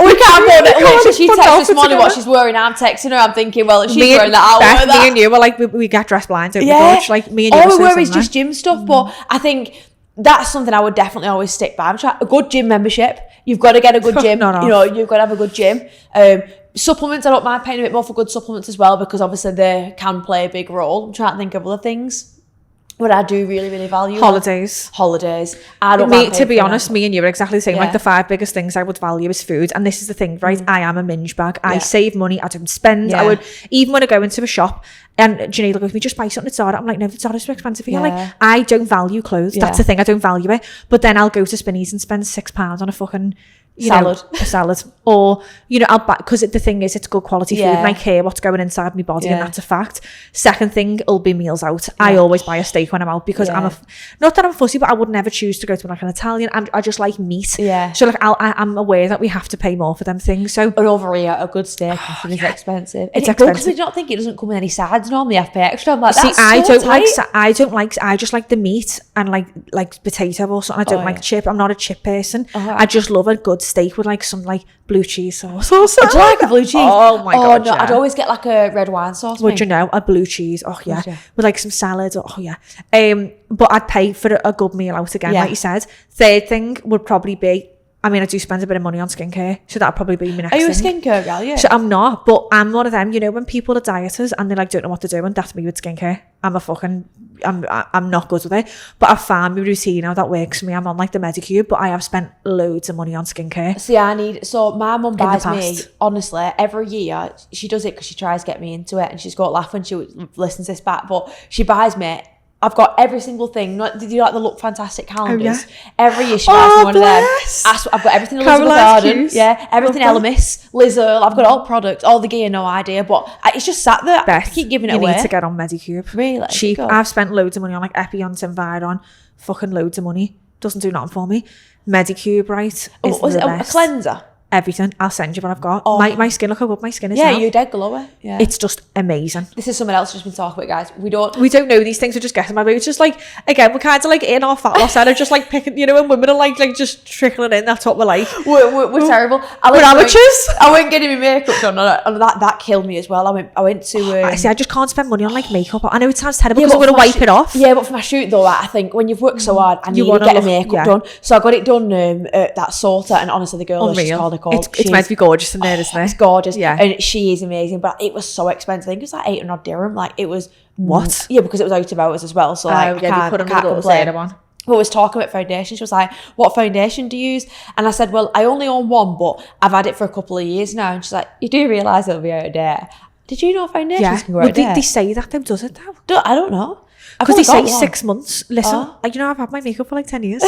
We can't put it. Literally, she texted this morning what she's wearing, I'm texting her, I'm thinking, well, if she's wearing that, I'll wear that. Me and you were like, we get dressed blind, don't we? Like me and you all were we wear is just gym stuff, but I think that's something I would definitely always stick by. A good gym membership. You've got to get a good gym. You know, you've got to have a good gym. Supplements, I don't mind paying a bit more for good supplements as well, because obviously they can play a big role. I'm trying to think of other things. What I do really, really value. Holidays. I don't to be honest, me and you are exactly the same. Like the 5 biggest things I would value is food. And this is the thing, right? I am a minge bag. I save money. I don't spend. I would, even when I go into a shop, and Janine will go with me, just buy something at Zara. I'm like, no, Zara's too expensive for you. Like, I don't value clothes. That's the thing. I don't value it. But then I'll go to Spinneys and spend £6 on a fucking a salad, or you know, I'll buy, because the thing is, it's good quality food, and I care what's going inside my body, and that's a fact. Second thing will be meals out. I always buy a steak when I'm out, because I'm not that I'm fussy, but I would never choose to go to like an Italian. I just like meat. So like I'm aware that we have to pay more for them things. So and over here, a good steak is expensive. It's expensive because we don't think it doesn't come with any sides. Normally, I pay extra. I'm like, that's I just like the meat and like potato or something. I don't like chip. I'm not a chip person. I just love a good steak with like some like blue cheese sauce. Do you like a blue cheese? Oh my god! No, I'd always get like a red wine sauce. Would you know, a blue cheese? Oh yeah, with like some salad. But I'd pay for a good meal out again, like you said. Third thing would probably be, I mean, I do spend a bit of money on skincare, so that'd probably be my next thing. Are you a skincare girl? Yeah. So I'm not, but I'm one of them, you know, when people are dieters and they like don't know what to do, and that's me with skincare. I'm not good with it, but I found my routine now that works for me. I'm on like the Medicube, but I have spent loads of money on skincare. See, my mum buys me, honestly, every year. She does it because she tries to get me into it, and she's got to laugh when she listens to this back, but she buys me, I've got every single thing. Did you like the Look Fantastic calendars? Every year she buys me one of them. I've got everything Elizabeth Arden. Yeah, everything Elemis, Liz Earle. I've got all products, all the gear, no idea. But it's just sat there. Beth, I keep giving it away. You need to get on Medicube. Really? Cheap. I've spent loads of money on like Epion, Environ. Fucking loads of money. Doesn't do nothing for me. Medicube, right? Was it a cleanser? everything. I'll send you what I've got. My skin, look how good my skin is now. Yeah, you're dead glowy. Yeah. It's just amazing. This is someone else just been talking about, guys. We don't know these things, we're just guessing. Maybe it's just like, again, we're kind of like in our fat loss center, just like picking, you know, when women are like just trickling in, that's what we're like. We're terrible. We're amateurs. I went getting my makeup done, and that killed me as well. I went to... I just can't spend money on like makeup. I know it sounds terrible because I'm going to wipe it off. Yeah, but for my shoot though, I think when you've worked so hard, I need to get a makeup done. So I got it done at that Sorter, and honestly, the girl, she's called Nicole. It's meant to be gorgeous in there, isn't it? It's gorgeous. Yeah. And she is amazing, but it was so expensive. I think it was like 800 dirham. Like it was... What? Yeah, because it was out of hours as well. So like, I can't complain. I was talking about foundation. She was like, what foundation do you use? And I said, well, I only own one, but I've had it for a couple of years now. And she's like, you do realise it'll be out of date. Did you know foundations can go out of date? They say that though, does it though? I don't know. Because they say 6 months. Listen, you know, I've had my makeup for like 10 years.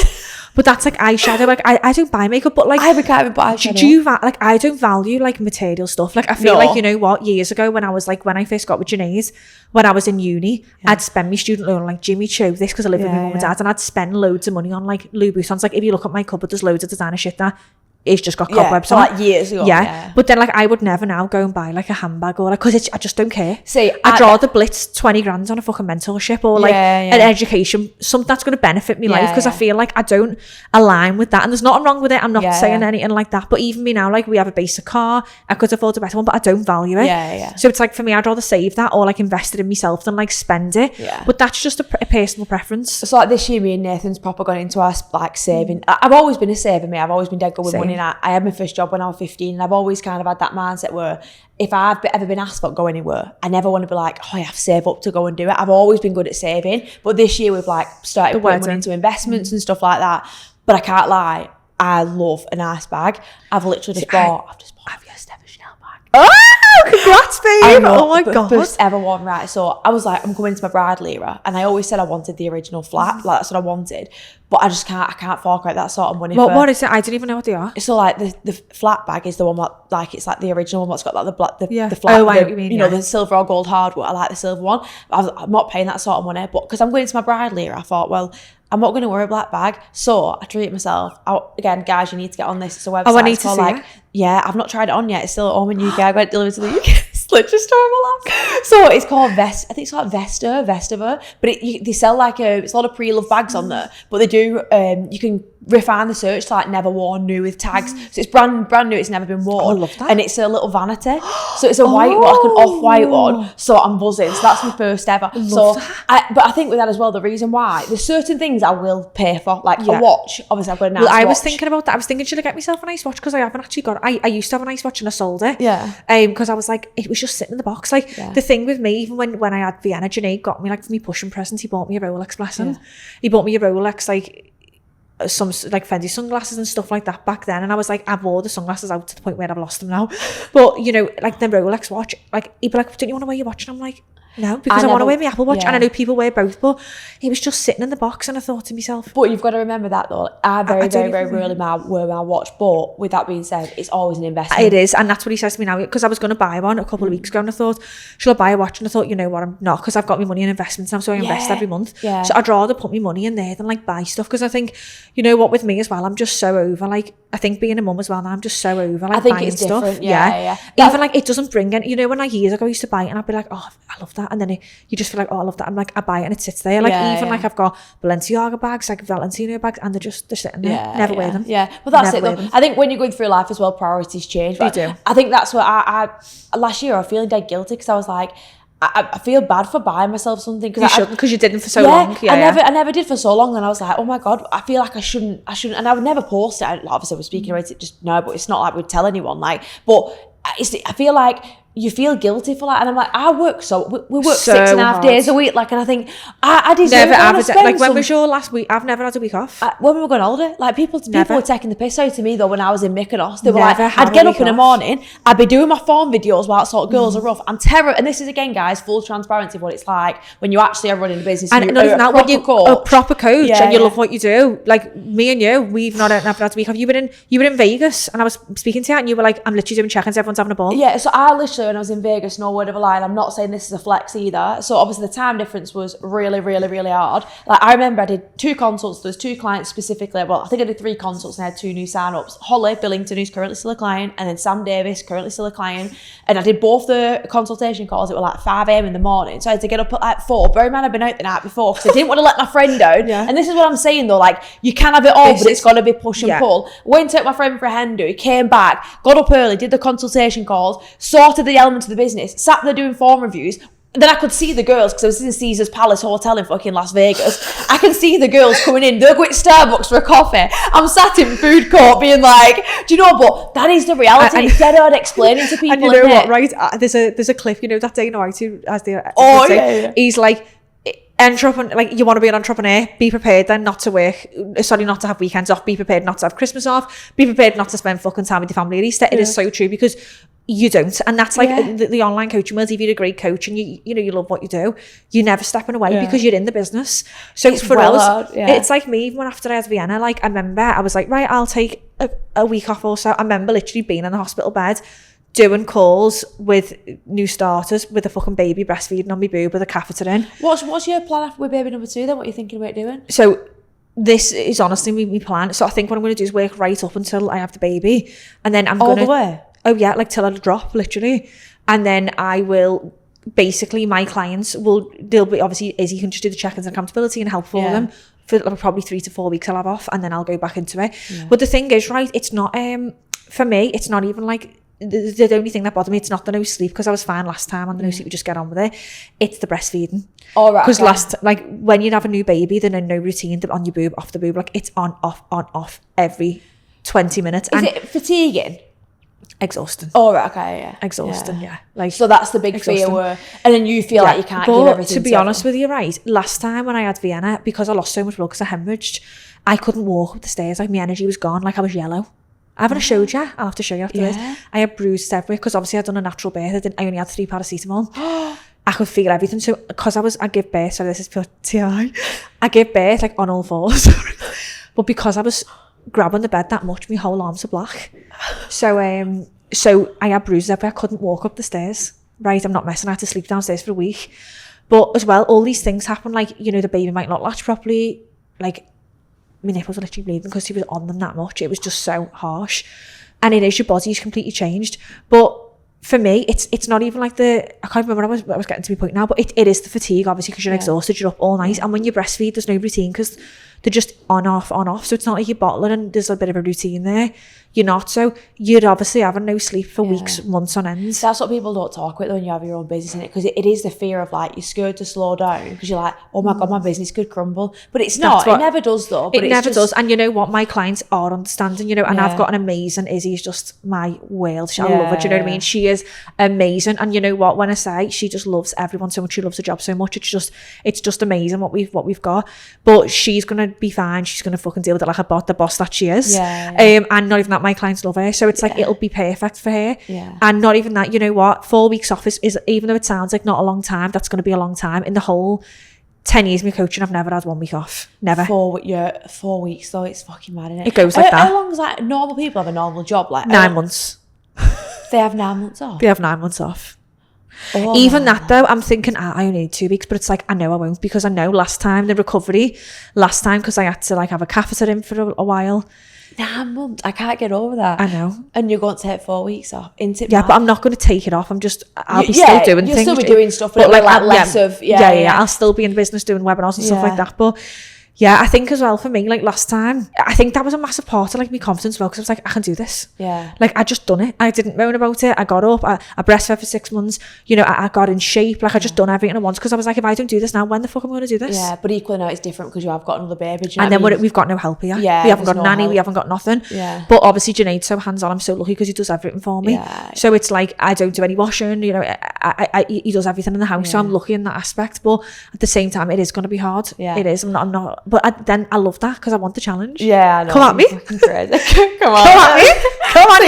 But that's like eyeshadow. Like I don't buy makeup, but like I can't even buy eyeshadow. Do you like I don't value like material stuff. Like I feel like, you know what, years ago when I first got with Janae's, when I was in uni, I'd spend my student loan on like Jimmy Choo, this because I live with my mum and dad, and I'd spend loads of money on like Louboutins. Like if you look at my cupboard, there's loads of designer shit there. It's just got cobwebs on like years ago. Yeah. But then like I would never now go and buy like a handbag or like, because I just don't care. See, I'd rather blitz 20 grand on a fucking mentorship or like an education, something that's going to benefit me life, because I feel like I don't align with that. And there's nothing wrong with it. I'm not saying anything like that. But even me now, like we have a basic car, I could afford a better one, but I don't value it. So it's like for me, I'd rather save that or like invest it in myself than like spend it. But that's just a personal preference. So like this year, me and Nathan's proper gone into our like saving. I've always been a saver, me. I've always been dead good with money. And I had my first job when I was 15, and I've always kind of had that mindset where if I've ever been asked about going anywhere, I never want to be like, oh, I have to save up to go and do it. I've always been good at saving, but this year we've like started putting money into investments and stuff like that. But I can't lie, I love a nice bag. I've literally just bought. I've just ever Chanel bag. Oh, congrats, babe! Oh my god, first ever one, right? So I was like, I'm going into my bridal era, and I always said I wanted the original flat, like that's what I wanted. But I just can't fork out that sort of money. What is it? I didn't even know what they are. So like the flat bag is the one that like it's like the original one that's got like the black the flat. Oh, I know what you mean. You know, the silver or gold hardware. I like the silver one. I'm not paying that sort of money, but because I'm going into my bridal era, I thought, well, I'm not going to wear a black bag, so I treat myself. Again, guys, you need to get on this. It's a website. Oh, I need to see like it. Yeah, I've not tried it on yet. It's still at home in UK. I got it delivered to the UK. Literally store my life. So it's called I think it's called Vestiver, but they sell like it's a lot of pre-loved bags on there, but they do you can refine the search to like never worn new with tags, so it's brand new, it's never been worn. I love that. And it's a little vanity, so it's a white one, like an off-white one, so I'm buzzing. So that's my first ever. But I think with that as well, the reason why there's certain things I will pay for, like a watch. Obviously I've got a nice watch. I was thinking about that. I was thinking, should I get myself a nice watch, because I haven't actually got I used to have a nice watch and I sold it, because I was like, it was just sitting in the box. Like the thing with me, even when I had Vienna, Janae got me like for me pushing presents, he bought me a Rolex, bless him. He bought me a Rolex, like some like Fendi sunglasses and stuff like that back then, and I was like, I wore the sunglasses out to the point where I've lost them now. But you know, like the Rolex watch, like he'd be like, don't you want to wear your watch? And I'm like, no, because I want to wear my Apple Watch, and I know people wear both, but he was just sitting in the box, and I thought to myself, but you've got to remember that though, I very rarely wear my watch, but with that being said, it's always an investment. It is, and that's what he says to me now, because I was going to buy one a couple of weeks ago, and I thought, should I buy a watch? And I thought, you know what, I'm not, because I've got my money in investments now, so I invest every month. So I'd rather put my money in there than like buy stuff, because I think, you know what, with me as well, I'm just so over, like, I think being a mum as well now, I'm just so over like buying stuff. Even like it doesn't bring any, you know, when like years ago I used to buy it and I'd be like, oh, I love that, and then you just feel like, oh, I love that. I'm like, I buy it and it sits there. Like even like I've got Balenciaga bags, like Valentino bags, and they're sitting there. Never wear them. Yeah, well that's it though. I think when you're going through life as well, priorities change. They do. I think that's what I last year I was feeling dead guilty, because I was like, I feel bad for buying myself something, because you didn't for so long. I never did for so long. Then I was like, oh my god, I feel like I shouldn't, and I would never post it. Obviously, we're speaking about it just now, but it's not like we'd tell anyone. Like, but I feel like you feel guilty for that, and I'm like, I work we work so 6.5 days a week, like, and I think I deserve like when was your last week? I've never had a week off. When we were going on holiday, like people were taking the piss out of me though when I was in Mykonos. They were like, I'd get up in the morning, I'd be doing my form videos while sort of girls are rough. I'm terrible, and this is again, guys, full transparency of what it's like when you actually are running a business and not even that, when you're a proper coach and you love what you do. Like me and you, we've not had a week off. You were in Vegas, and I was speaking to you, and you were like, I'm literally doing check-ins, everyone's having a ball. Yeah, so I literally obviously when I was in Vegas, no word of a lie, and I'm not saying this is a flex either. So obviously the time difference was really, really, really hard. Like I remember I did 2 consults. There's 2 clients specifically. Well, I think I did 3 consults and I had 2 new sign-ups. Holly Billington, who's currently still a client, and then Sam Davis, currently still a client. And I did both the consultation calls. It were like 5 a.m. in the morning. So I had to get up at like 4. Bear in mind I'd been out the night before because I didn't want to let my friend down. Yeah. And this is what I'm saying though, like you can have it all, but it's got to be push and pull. Went to take my friend for a hen do, came back, got up early, did the consultation calls, sorted the elements of the business, sat there doing form reviews. Then I could see the girls, because I was in Caesar's Palace Hotel in fucking Las Vegas. I can see the girls coming in. They're going to Starbucks for a coffee. I'm sat in food court being like, do you know, but that is the reality. It's dead hard explaining to people. And you know what, right? There's a clip, you know, that Dana White who has the... He's like, like you want to be an entrepreneur, be prepared then not to work, not to have weekends off, be prepared not to have Christmas off, be prepared not to spend fucking time with your family at Easter. It is so true, because you don't, and that's like the online coaching world. If you're a great coach and you know you love what you do, you're never stepping away because you're in the business. So it's for us, it's like me. Even after I had Vienna, like I remember I was like, right, I'll take a week off or so. I remember literally being in the hospital bed doing calls with new starters with a fucking baby breastfeeding on my boob with a catheter in. What's your plan after with baby number 2 then? What are you thinking about doing? So this is honestly my plan. So I think what I'm going to do is work right up until I have the baby, and then I'm going to... All the way? Oh yeah, like till I drop, literally. And then I will, basically my clients they'll be, obviously Izzy can just do the check-ins and accountability and help for them. For probably 3 to 4 weeks I'll have off, and then I'll go back into it. But the thing is, right, it's not, for me, it's not even like, the only thing that bothered me, it's not the no sleep, because I was fine last time on the no sleep, we just get on with it. It's the breastfeeding. All right. Because like when you have a new baby, then no routine on your boob, off the boob, like it's on, off every 20 minutes. Is it fatiguing? Exhausting. Oh, right, okay, yeah. Exhausting, yeah. Like, so that's the big fear, and then you feel like you can't give everything to be honest with you, right, last time when I had Vienna, because I lost so much blood because I hemorrhaged, I couldn't walk up the stairs, like my energy was gone, like I was yellow. I haven't showed you, I'll have to show you after this. I had bruises everywhere, because obviously I'd done a natural birth, I only had 3 paracetamol. I could feel everything, so because I give birth, sorry, this is pure TI, I give birth like on all 4s. But because I was grabbing the bed that much, my whole arms were black. So I had bruises everywhere. I couldn't walk up the stairs. Right, I'm not messing. I had to sleep downstairs for a week. But as well, all these things happen. Like, you know, the baby might not latch properly. Like, my nipples were literally bleeding because he was on them that much. It was just so harsh. And it is, your body's completely changed. But for me, it's not even like I can't remember when I was getting to my point now, but it is the fatigue, obviously, because you're exhausted, you're up all night. And when you breastfeed, there's no routine, because they're just on, off. So it's not like you're bottling and there's a bit of a routine there. You're not. So you're obviously having no sleep for weeks, months on end. That's what people don't talk about when you have your own business, in it, because it is the fear of like, you're scared to slow down because you're like, oh my God, my business could crumble. But it's not. It never does though. But it never does. And you know what? My clients are understanding, you know, and I've got an amazing, Izzy's just my world. I love her. Do you know what I mean? She is amazing. And you know what? When I say she just loves everyone so much, she loves her job so much, it's just amazing what we've got. But she's gonna be fine. She's gonna fucking deal with it like the boss that she is. And not even that, my clients love her. So it's like, it'll be perfect for her. And not even that, you know what? 4 weeks off is, even though it sounds like not a long time, that's going to be a long time. In the whole 10 years of my coaching, I've never had 1 week off. Never. 4 weeks though, it's fucking mad, isn't it? It goes like that. How long is that? Normal people have a normal job, like 9 months. They have 9 months off. They have 9 months off. Oh, even that though, I'm thinking I only need 2 weeks, but it's like, I know I won't, because I know last time, because I had to like have a catheter in for a while. 9 months, I can't get over that. I know. And you're going to take 4 weeks off. But I'm not going to take it off. I'll be still doing things. You'll still be doing stuff, but like less of, I'll still be in business doing webinars and stuff like that. But yeah, I think as well for me, like last time, I think that was a massive part of like my confidence as well, because I was like, I can do this. Like I just done it. I didn't moan about it. I got up, I breastfed for 6 months, you know, I got in shape, like I just done everything at once, because I was like, if I don't do this now, when the fuck am I going to do this? But equally now it's different because you have got another baby. And then we've got no help here. We haven't got a nanny, we haven't got nothing. But obviously Junaid's so hands-on. I'm so lucky because he does everything for me. So it's like, I don't do any washing, you know, he does everything in the house. So I'm lucky in that aspect. But at the same time, it is going to be hard. It is. I'm not. But then I love that, because I want the challenge. I know. Come at me. Come on. Come at me. Come on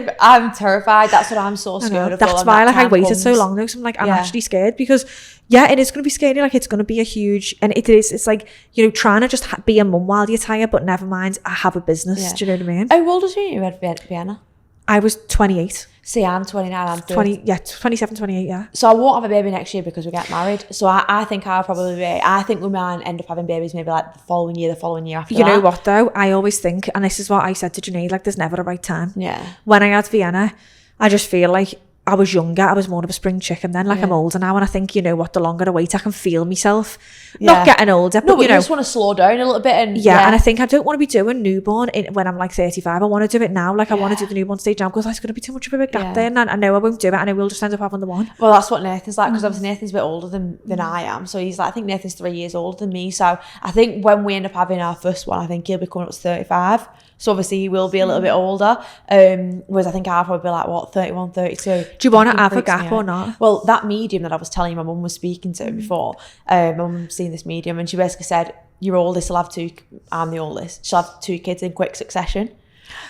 you. I'm terrified. That's what I'm so scared of. That's why I waited so long though. So I'm like, I'm actually scared, because it is going to be scary. Like it's going to be a huge, and it's like, you know, trying to just be a mum while you're tired, but never mind, I have a business. Do you know what I mean? How old is you at Vienna? I was 28. See, I'm 29, I'm 30. 27, 28, yeah. So I won't have a baby next year because we get married. So I think I think we might end up having babies maybe like the following year after You know what though? I always think, and this is what I said to Junaid, like there's never a right time. Yeah. When I had Vienna, I just feel like I was younger, I was more of a spring chicken then, like I'm older now, and I think, you know what, the longer I wait, I can feel myself not getting older, but you know, just want to slow down a little bit. And and I think I don't want to be doing newborn when I'm like 35. I want to do it now, like I want to do the newborn stage now, because it's going to be too much of a big gap there, and I know I won't do it, and I will just end up having the one. Well, that's what Nathan's like, because obviously Nathan's a bit older than I am, so he's like, I think Nathan's 3 years older than me, so I think when we end up having our first one, I think he'll be coming up to 35. So obviously he will be a little bit older, whereas I think I'll probably be like, what, 31, 32. Do you want to have a gap or not? Well, that medium that I was telling you my mum was speaking to before, my mum's seen this medium, and she basically said, your oldest will have two, I'm the oldest, she'll have 2 kids in quick succession.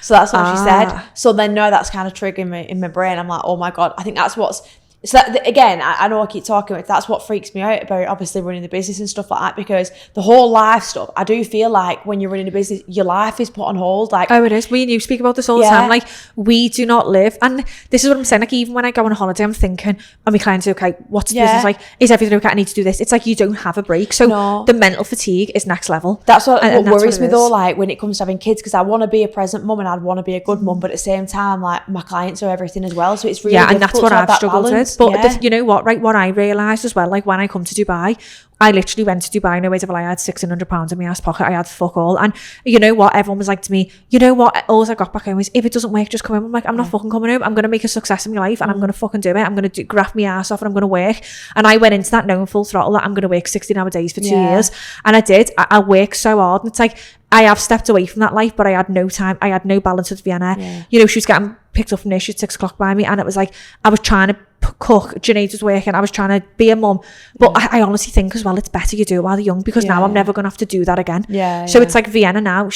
So that's what she said. So then now that's kind of triggering me in my brain. I'm like, oh my God, I think that's what's... So that, again, I know I keep talking about, that's what freaks me out about obviously running the business and stuff like that, because the whole life stuff, I do feel like when you're running a business, your life is put on hold. Like, oh, it is. We and you speak about this all the time. Like, we do not live, and this is what I'm saying. Like, even when I go on holiday, I'm thinking, are my clients okay? What's the business like? Is everything okay? I need to do this. It's like you don't have a break. So the mental fatigue is next level. That's what worries me though. Like when it comes to having kids, because I want to be a present mum and I'd want to be a good mum, but at the same time, like my clients are everything as well. So it's really and that's what I've struggled with. But you know what? Right, what I realised as well, like when I come to Dubai, I literally went to Dubai no way till I had £1,600 in my ass pocket. I had fuck all. And you know what? Everyone was like to me, you know what? All I got back home was, if it doesn't work, just come home. I'm like, I'm not fucking coming home. I'm going to make a success in my life and I'm going to fucking do it. I'm going to graft my ass off and I'm going to work. And I went into that knowing full throttle that I'm going to work 16-hour days for 2 years. And I did. I worked so hard. And it's like, I have stepped away from that life, but I had no time. I had no balance with Vienna. You know, she was getting picked up from there. She was 6 o'clock by me. And it was like, I was trying to cook, Junaid was working, I was trying to be a mum, but I honestly think as well it's better you do it while they're young, because now I'm never going to have to do that again. So it's like Vienna now,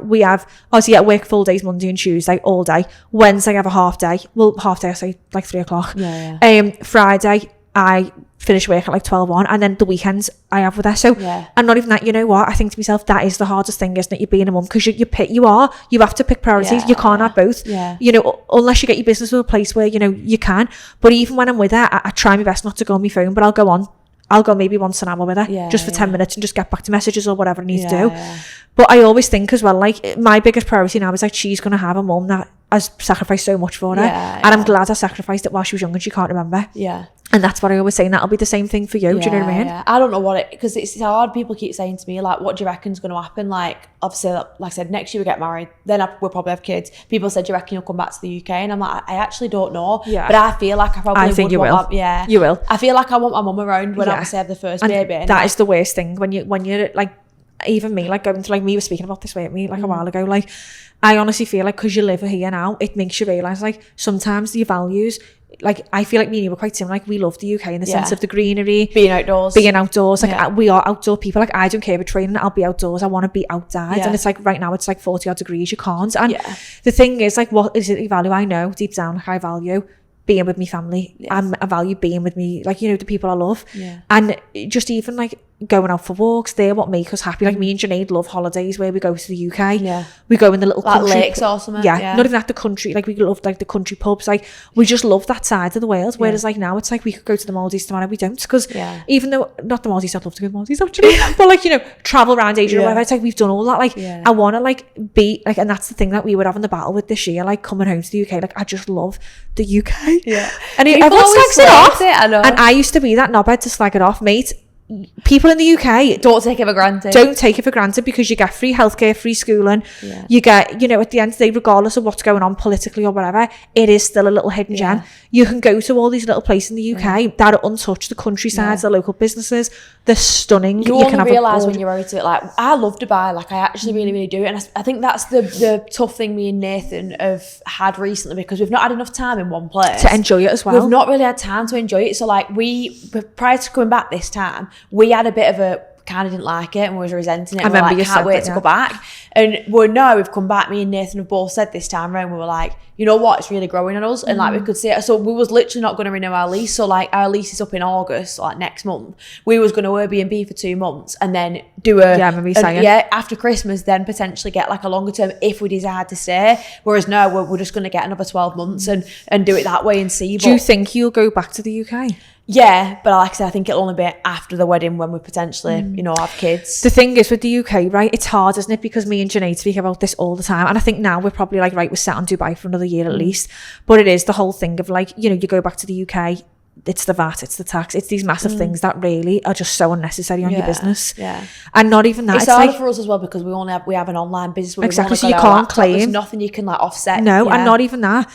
we have obviously at work full days Monday and Tuesday all day. Wednesday I have a half day, I say like 3 o'clock. Friday I finish work at like 12:01, and then the weekends I have with her. So and not even that, you know what, I think to myself, that is the hardest thing, isn't it? You're being a mum, because you have to pick priorities. You can't have both, you know, unless you get your business to a place where, you know, you can. But even when I'm with her, I try my best not to go on my phone, but I'll go maybe once an hour with her, just for 10 minutes and just get back to messages or whatever I need to do. But I always think as well, like my biggest priority now is like, she's going to have a mum that has sacrificed so much for her, and I'm glad I sacrificed it while she was young and she can't remember. And that's what I always say, and that'll be the same thing for you. Do you know what I mean? I don't know what it, because it's hard. People keep saying to me, like, what do you reckon's going to happen? Like, obviously, like I said, next year we get married, then we'll probably have kids. People said, do you reckon you'll come back to the UK? And I'm like, I actually don't know. But I feel like I think you will. You will. I feel like I want my mum around when I obviously have the first baby. And that is the worst thing when you're like, even me, like going to, like me was speaking about this with me like a while ago, like I honestly feel like because you live here now, it makes you realise like sometimes your values, like I feel like me and you were quite similar, like we love the UK in the sense of the greenery, being outdoors, like we are outdoor people. Like I don't care about training, I'll be outdoors, I want to be outside. And it's like right now it's like 40 odd degrees, you can't. And the thing is, like, what is it you value? I know deep down, like I value being with my family, and I value being with me, like, you know, the people I love, and just even like going out for walks, they're what make us happy. Like me and Junaid love holidays where we go to the UK, we go in the little like country lakes or something, not even at the country, like we love like the country pubs, like we just love that side of the world, whereas like now it's like we could go to the Maldives tomorrow, we don't, because even though not the Maldives, I'd love to go to the Maldives actually, but like, you know, travel around Asia or whatever, it's like we've done all that, like I want to like be like, and that's the thing that we were having the battle with this year, like coming home to the UK, like I just love the UK, and everyone slags it off, and I used to be that knobhead to slag it off, mate. People in the UK don't take it for granted. Don't take it for granted, because you get free healthcare, free schooling. You get, you know, at the end of the day, regardless of what's going on politically or whatever, it is still a little hidden gem. You can go to all these little places in the UK that are untouched, the countrysides, the local businesses, they're stunning. You only realise when you're out of it. Like, I love Dubai, like I actually really, really do. And I think that's the tough thing me and Nathan have had recently, because we've not had enough time in one place to enjoy it as well. We've not really had time to enjoy it. So like prior to coming back this time, we had a bit of a kind of didn't like it and was resenting it. I remember like, you can't said wait that, to yeah. go back. And we've come back. Me and Nathan have both said this time around, we were like, you know what, it's really growing on us. And like we could see it. So we was literally not going to renew our lease. So like our lease is up in August, like next month. We was going to Airbnb for 2 months and then do I remember you saying. after Christmas, then potentially get like a longer term if we decide to stay. Whereas now we're just going to get another 12 months and do it that way and see. Do you think you'll go back to the UK? Yeah, but like I said, I think it'll only be after the wedding when we potentially, have kids. The thing is with the UK, right, it's hard, isn't it? Because me and Janae speak about this all the time. And I think now we're probably like, right, we're set on Dubai for another year at least. But it is the whole thing of like, you go back to the UK, it's the VAT, it's the tax, it's these massive things that really are just so unnecessary on your business. Yeah. And not even that. It's harder for us as well because we have an online business where exactly, we've only so you got our can't laptop. claim. There's nothing you can like offset. No, and not even that.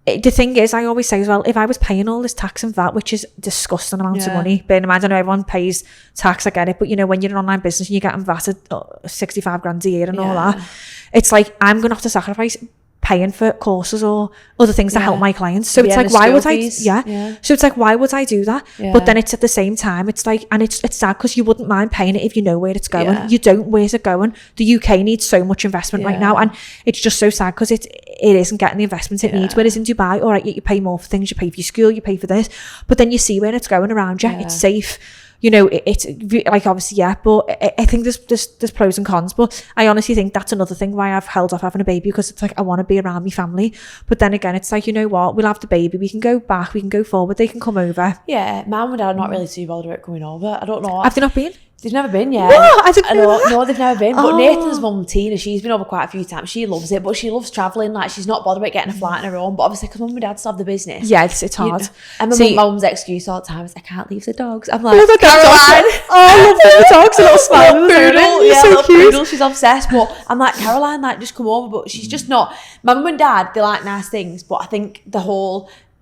The thing is, I always say as well, if I was paying all this tax and VAT, which is disgusting amounts of money, bearing in mind, I know everyone pays tax, I get it, but when you're an online business and you're getting VAT at 65 grand a year and all that, it's like, I'm going to have to sacrifice paying for courses or other things to help my clients. So it's like, why would I? So it's like, why would I do that? But then it's at the same time, it's like, and it's sad because you wouldn't mind paying it if you know where it's going. Yeah. You don't. Where's it going? The UK needs so much investment right now, and it's just so sad because it isn't getting the investment it needs. Whereas in Dubai, all right, you pay more for things, you pay for your school, you pay for this, but then you see where it's going around you. It's safe. It's like, obviously, but I think there's pros and cons, but I honestly think that's another thing why I've held off having a baby, because it's like, I want to be around my family. But then again, it's like, you know what, we'll have the baby, we can go back, we can go forward, they can come over. Yeah, mum and dad are not really too bothered about coming over. I don't know. Have they not been? They've never been, yeah. What? I didn't know that. No, they've never been. But Nathan's mum, Tina, she's been over quite a few times. She loves it, but she loves travelling. Like, she's not bothered about getting a flight on her own. But obviously, because mum and dad still have the business. Yeah, it's hard. And my mum's excuse all the time is, I can't leave the dogs. I'm like, Caroline. I love the dogs. A little smile. Little poodle. She's obsessed. But I'm like, Caroline, like, just come over. But she's just not. My mum and dad, they like nice things. But I think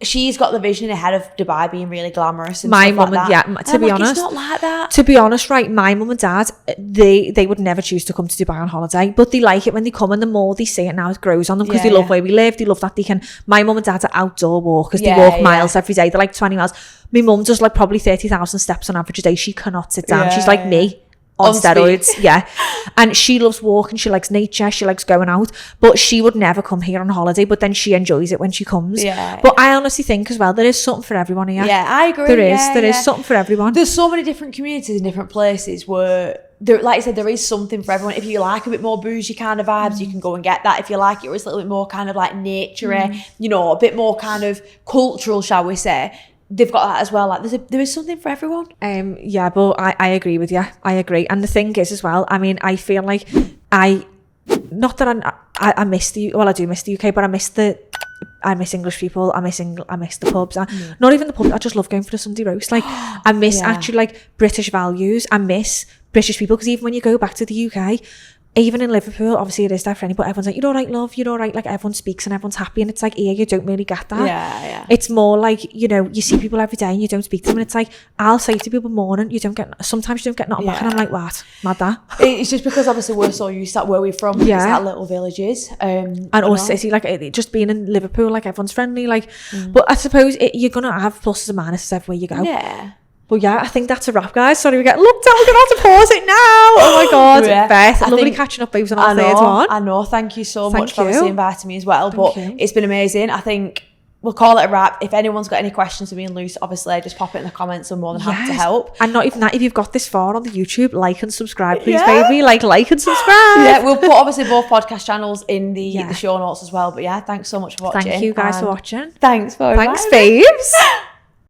she's got the vision in her head of Dubai being really glamorous and my stuff mum like that. and to be honest, it's not like that. To be honest, right, my mum and dad, they would never choose to come to Dubai on holiday, but they like it when they come, and the more they see it now, it grows on them, because they love where we live. They love that they can. My mum and dad are outdoor walkers. They walk miles every day. They're like 20 miles. My mum does like probably 30,000 steps on average a day. She cannot sit down. She's like me. On steroids, and she loves walking, she likes nature, she likes going out, but she would never come here on holiday, but then she enjoys it when she comes. But I honestly think as well, there is something for everyone here. I agree. There is something for everyone. There's so many different communities in different places where there, like I said, there is something for everyone. If you like a bit more bougie kind of vibes, you can go and get that. If you like it, it's a little bit more kind of like nature-y, a bit more kind of cultural, shall we say, they've got that as well. Like there is something for everyone. But I agree with you. I agree. And the thing is as well, I mean, I feel like I miss I do miss the UK, but I miss English people. I miss the pubs. Not even the pubs. I just love going for the Sunday roast. Like, I miss actually like British values. I miss British people, because even when you go back to the UK, even in Liverpool, obviously it is that friendly, but everyone's like, you're all right, love, you're all right. Like, everyone speaks and everyone's happy, and it's like, here you don't really get that. It's more like, you see people every day and you don't speak to them, and it's like, I'll say to people, morning, sometimes you don't get nothing back, and I'm like, what? Mad that? It's just because obviously we're so used to where we're from, it's that little villages. And also, see, like, just being in Liverpool, like, everyone's friendly, like, but I suppose you're going to have pluses and minuses everywhere you go. Yeah. But yeah, I think that's a wrap, guys. Sorry, we get looked at. We're going to have to pause it now. Oh my God. Beth, lovely catching up, babes, on our third one. I know. Thank you so much for obviously inviting me as well. It's been amazing. I think we'll call it a wrap. If anyone's got any questions for me and Luce, obviously, just pop it in the comments. I'm more than happy to help. And not even that, if you've got this far on the YouTube, like and subscribe, please, baby. Like and subscribe. Yeah, we'll put obviously both podcast channels in the show notes as well. But yeah, thanks so much for watching. Thank you guys for watching. Thanks, babes.